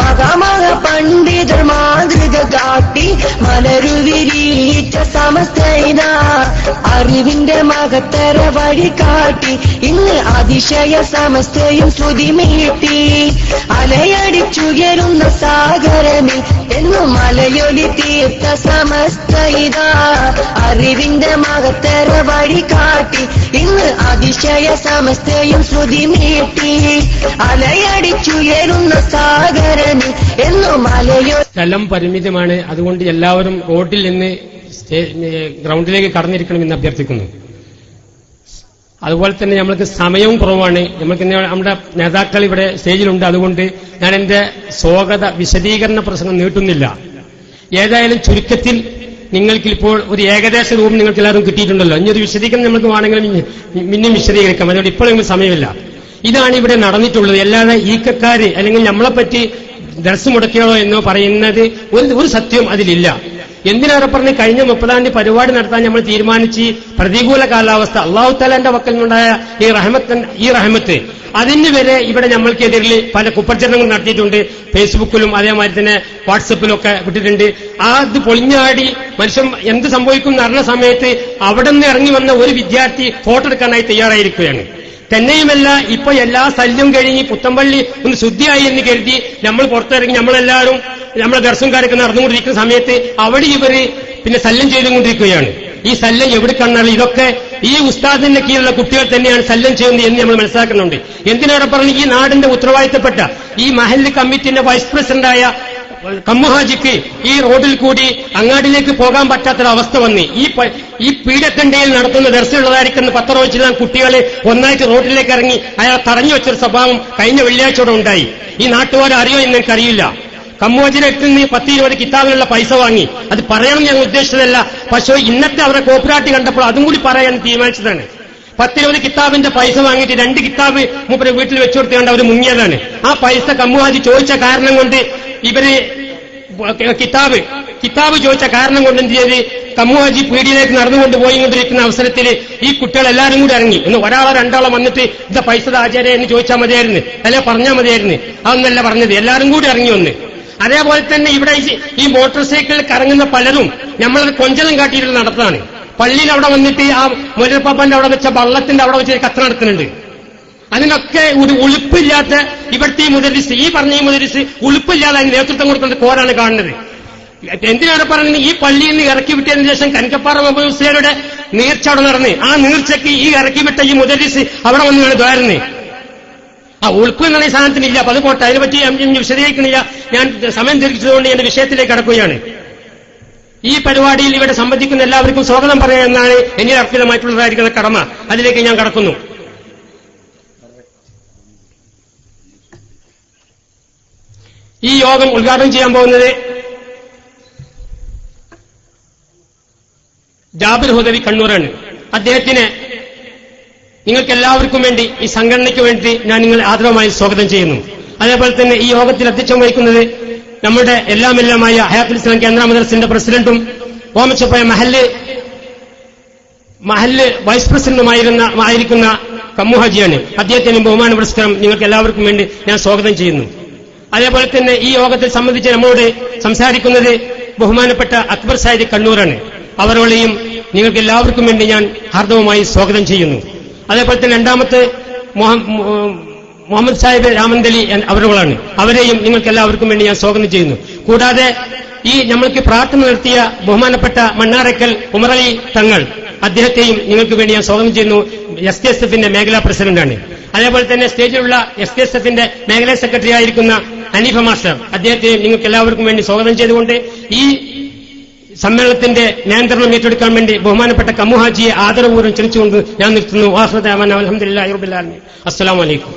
[SPEAKER 1] മകമക പണ്ഡിതർ മാതൃക കാട്ടി മലരുവിരിയിച്ച സമസ്ത ഇതാ. അറിവിന്റെ മകത്തര വഴി കാട്ടി ഇന്ന് അതിശയ സമസ്തയും ശ്രുതി മീട്ടി. അലയടിച്ചുയരുന്ന സാഗരമിൽ എന്നും മലയൊലി തീർത്ത സമസ്ത ഇതാ. അറിവിന്റെ മകത്തര വഴി കാട്ടി ഇന്ന് അതിശയ സമസ്തയും ശ്രുതി മീട്ടി. അലയടിച്ചുയരുന്ന സാഗരമിൽ എന്നും മലയൊലി.
[SPEAKER 2] സ്ഥലം പരിമിതമാണ്. അതുകൊണ്ട് എല്ലാവരും റോഡിൽ നിന്ന് ഗ്രൗണ്ടിലേക്ക് കടന്നിരിക്കണമെന്ന് അഭ്യർത്ഥിക്കുന്നു. അതുപോലെ തന്നെ നമ്മൾക്ക് സമയവും കുറവാണ്. നമ്മൾക്ക് നമ്മുടെ നേതാക്കൾ ഇവിടെ സ്റ്റേജിലുണ്ട്. അതുകൊണ്ട് ഞാൻ എന്റെ സ്വാഗത വിശദീകരണ പ്രസംഗം നീട്ടുന്നില്ല. ഏതായാലും ചുരുക്കത്തിൽ നിങ്ങൾക്ക് ഇപ്പോൾ ഒരു ഏകദേശ രൂപം നിങ്ങൾക്ക് എല്ലാവരും കിട്ടിയിട്ടുണ്ടല്ലോ. ഇനി ഒരു വിശദീകരണം നമുക്ക് വേണമെങ്കിൽ മിന്നും വിശദീകരിക്കാം. അതുകൊണ്ട് ഇപ്പോഴൊന്നും സമയമില്ല. ഇതാണ് ഇവിടെ നടന്നിട്ടുള്ളത്. അല്ലാതെ ഈക്കക്കാര് അല്ലെങ്കിൽ നമ്മളെപ്പറ്റി ദർസ് മുടക്കിയോ എന്നോ പറയുന്നത് ഒരു സത്യവും അതിലില്ല. എന്തിനേറെ പറഞ്ഞ് കഴിഞ്ഞ 30-ാം തീയതി പരിപാടി നടത്താൻ നമ്മൾ തീരുമാനിച്ച് പ്രതികൂല കാലാവസ്ഥ അള്ളാഹു തആലയുടെ പക്കൽ നിന്നുണ്ടായ ഈ റഹ്മത്ത് അതിന് വരെ ഇവിടെ നമ്മൾക്കെതിരിൽ പല കുപ്രചരണങ്ങൾ നടത്തിയിട്ടുണ്ട്. ഫേസ്ബുക്കിലും അതേമാതിരി തന്നെ വാട്സപ്പിലും ഒക്കെ വിട്ടിട്ടുണ്ട്. അത് പൊളിഞ്ഞാടി മനുഷ്യൻ എന്ത് സംഭവിക്കും എന്ന് അറിഞ്ഞ സമയത്ത് അവിടെ നിന്ന് ഇറങ്ങി വന്ന ഒരു വിദ്യാർത്ഥി ഫോട്ടോ എടുക്കാനായി തയ്യാറായിരിക്കുകയാണ്. തന്നെയുമല്ല ഇപ്പൊ എല്ലാ ശല്യം കഴിഞ്ഞ് പുത്തമ്പള്ളി ഒന്ന് ശുദ്ധിയായി എന്ന് കരുതി നമ്മൾ പുറത്തിറങ്ങി നമ്മളെല്ലാവരും നമ്മളെ ദർശനക്കാരൊക്കെ നടന്നുകൊണ്ടിരിക്കുന്ന സമയത്ത് അവിടെ ഇവര് പിന്നെ ശല്യം ചെയ്തുകൊണ്ടിരിക്കുകയാണ്. ഈ ശല്യം എവിടെ കണ്ടാലും ഇതൊക്കെ ഈ ഉസ്താദിന്റെ കീഴിലുള്ള കുട്ടികൾ തന്നെയാണ് ശല്യം ചെയ്യുന്നത് എന്ന് നമ്മൾ മനസ്സിലാക്കുന്നുണ്ട്. എന്തിനേറെ പറഞ്ഞ് ഈ നാടിന്റെ ഉത്തരവാദിത്തപ്പെട്ട ഈ മഹല്ല് കമ്മിറ്റിന്റെ വൈസ് പ്രസിഡന്റായ കമ്മുഹാജിക്ക് ഈ റോഡിൽ കൂടി അങ്ങാടിലേക്ക് പോകാൻ പറ്റാത്തൊരവസ്ഥ വന്നി. ഈ പീഡക്കണ്ടയിൽ നടത്തുന്ന ദർശനമുള്ളതായിരിക്കുന്ന പത്രം വെച്ചിരുന്ന കുട്ടികളെ ഒന്നായിട്ട് റോഡിലേക്ക് ഇറങ്ങി അയാൾ തടഞ്ഞു വെച്ചൊരു സ്വഭാവം കഴിഞ്ഞ വെള്ളിയാഴ്ചയോടെ ഉണ്ടായി. ഈ നാട്ടുകാരെ അറിയോ എന്ന് എനിക്കറിയില്ല. കമ്മുഹാജിനടുത്ത് നിന്ന് 10-20 കിതാബിനുള്ള പൈസ വാങ്ങി. അത് പറയണം ഞാൻ ഉദ്ദേശിച്ചതല്ല. പക്ഷേ ഇന്നത്തെ അവരുടെ കോപ്പറാട്ടി കണ്ടപ്പോൾ അതും കൂടി പറയാൻ തീരുമാനിച്ചതാണ്. 10-20 കിതാബിന്റെ പൈസ വാങ്ങിയിട്ട് 2 കിതാബ് മൂപ്പരെ വീട്ടിൽ വെച്ചുകൊടുത്തുകൊണ്ട് അവർ മുങ്ങിയതാണ്. ആ പൈസ കമ്മുഹാജി ചോദിച്ച കാരണം കൊണ്ട് ഇവര് കിതാബ് ചോദിച്ച കാരണം കൊണ്ട് എന്ത് ചെയ്ത് കമ്മുഹാജി പീടിയിലേക്ക് നടന്നുകൊണ്ട് പോയിക്കൊണ്ടിരിക്കുന്ന അവസരത്തിൽ ഈ കുട്ടികൾ എല്ലാവരും കൂടി ഇറങ്ങി. ഒന്ന് ഒരാളോ രണ്ടാളോ വന്നിട്ട് ഇത് പൈസ ആചാര്യ എന്ന് ചോദിച്ചാൽ മതിയായിരുന്നു, അല്ലെ പറഞ്ഞാൽ മതിയായിരുന്നു. അതൊന്നല്ല പറഞ്ഞത്, എല്ലാവരും കൂടി ഇറങ്ങി വന്ന്. അതേപോലെ തന്നെ ഇവിടെ ഈ മോട്ടോർ സൈക്കിളിൽ കറങ്ങുന്ന പലരും നമ്മളത് കൊഞ്ചലം കാട്ടിയിട്ട് നടത്താണ്. പള്ളിയിൽ അവിടെ വന്നിട്ട് ആ മുരപ്പാപ്പന്റെ അവിടെ വെച്ച വള്ളത്തിന്റെ അവിടെ വെച്ച് കത്ത് നടത്തുന്നുണ്ട്. അതിനൊക്കെ ഒരു ഉളുപ്പില്ലാത്ത ഇവിടുത്തെ ഈ മുദരിസ്, ഈ പറഞ്ഞ ഈ മുദരിസ് ഉളുപ്പില്ലാതെ അതിന് നേതൃത്വം കൊടുക്കുന്ന കോരാണ് കാണുന്നത്. എന്തിനാണ് പറയുന്നത്? ഈ പള്ളിയിൽ നിന്ന് ഇറക്കി വിട്ടതിന് ശേഷം കനക്കപ്പാറ മുഹമ്മദ് ഹുസൈനയുടെ നീർച്ച അവിടെ നടന്ന് ആ നീർച്ചയ്ക്ക് ഈ ഇറക്കി വിട്ട ഈ മുദരിസ് അവിടെ വന്നാണ് ദ്വാരുന്നത്. ഉൾപ്പ് എന്നുള്ള സാധനത്തിനില്ല. അപ്പൊ അത് പോട്ടെ, അതിനെപ്പറ്റി വിശദീകരിക്കണില്ല. ഞാൻ സമയം ദീർഘിച്ചതുകൊണ്ട് എന്റെ വിഷയത്തിലേക്ക് കടക്കുകയാണ്. ഈ പരിപാടിയിൽ ഇവിടെ സംബന്ധിക്കുന്ന എല്ലാവർക്കും സ്വാഗതം പറയുക എന്നാണ് എന്നിൽ അർപ്പിതമായിട്ടുള്ളതായിരിക്കുന്ന കടമ. അതിലേക്ക് ഞാൻ കടക്കുന്നു. ഈ യോഗം ഉദ്ഘാടനം ചെയ്യാൻ പോകുന്നത് ജാബിർ ഹുദവി കണ്ണൂരാണ്. അദ്ദേഹത്തിന് നിങ്ങൾക്ക് എല്ലാവർക്കും വേണ്ടി, ഈ സംഘടനയ്ക്ക് വേണ്ടി ഞാൻ നിങ്ങളെ ആദരവുമായി സ്വാഗതം ചെയ്യുന്നു. അതേപോലെ തന്നെ ഈ യോഗത്തിൽ അധ്യക്ഷം വഹിക്കുന്നത് നമ്മുടെ എല്ലാമെല്ലാമായ ഹയാത്തുൽ ഇസ്ലാം കേന്ദ്ര മദ്രസിന്റെ പ്രസിഡന്റും ഓമച്ചപ്പായ മഹല്ല് വൈസ് പ്രസിഡന്റുമായിരിക്കുന്ന കമ്മുഹാജിയാണ്. അദ്ദേഹത്തിന് ബഹുമാന പുരസ്കാരം നിങ്ങൾക്ക് എല്ലാവർക്കും വേണ്ടി ഞാൻ സ്വാഗതം ചെയ്യുന്നു. അതേപോലെ തന്നെ ഈ യോഗത്തിൽ സംബന്ധിച്ച് നമ്മോട് സംസാരിക്കുന്നത് ബഹുമാനപ്പെട്ട അക്ബർ സാഹിദ് കണ്ണൂരാണ്. അവരോടെയും നിങ്ങൾക്ക് എല്ലാവർക്കും വേണ്ടി ഞാൻ ഹാർദവമായി സ്വാഗതം ചെയ്യുന്നു. അതേപോലെ തന്നെ രണ്ടാമത്തെ മുഹമ്മദ് സാഹിബ് രാമന്തലി അവരുകളാണ്. അവരെയും നിങ്ങൾക്ക് എല്ലാവർക്കും വേണ്ടി ഞാൻ സ്വാഗതം ചെയ്യുന്നു. കൂടാതെ ഈ നമ്മൾക്ക് പ്രാർത്ഥന നടത്തിയ ബഹുമാനപ്പെട്ട മണ്ണാറക്കൽ ഉമറലി തങ്ങൾ, അദ്ദേഹത്തെയും നിങ്ങൾക്ക് വേണ്ടി ഞാൻ സ്വാഗതം ചെയ്യുന്നു. SKSF-ന്റെ മേഖലാ പ്രസിഡന്റാണ്. അതേപോലെ തന്നെ സ്റ്റേജിലുള്ള SKSF-ന്റെ മേഖലാ സെക്രട്ടറി ആയിരിക്കുന്ന ഹനീഫ മാസ്റ്റർ, അദ്ദേഹത്തെയും നിങ്ങൾക്ക് എല്ലാവർക്കും വേണ്ടി സ്വാഗതം ചെയ്തുകൊണ്ട് ഈ സമ്മേളനത്തിന്റെ നിയന്ത്രണം ഏറ്റെടുക്കാൻ വേണ്ടി ബഹുമാനപ്പെട്ട കമ്മുഹാജിയെ ആദരപൂർവ്വം ക്ഷണിച്ചുകൊണ്ട് ഞാൻ നിർത്തുന്നു. അസ്സലാമു അലൈക്കും.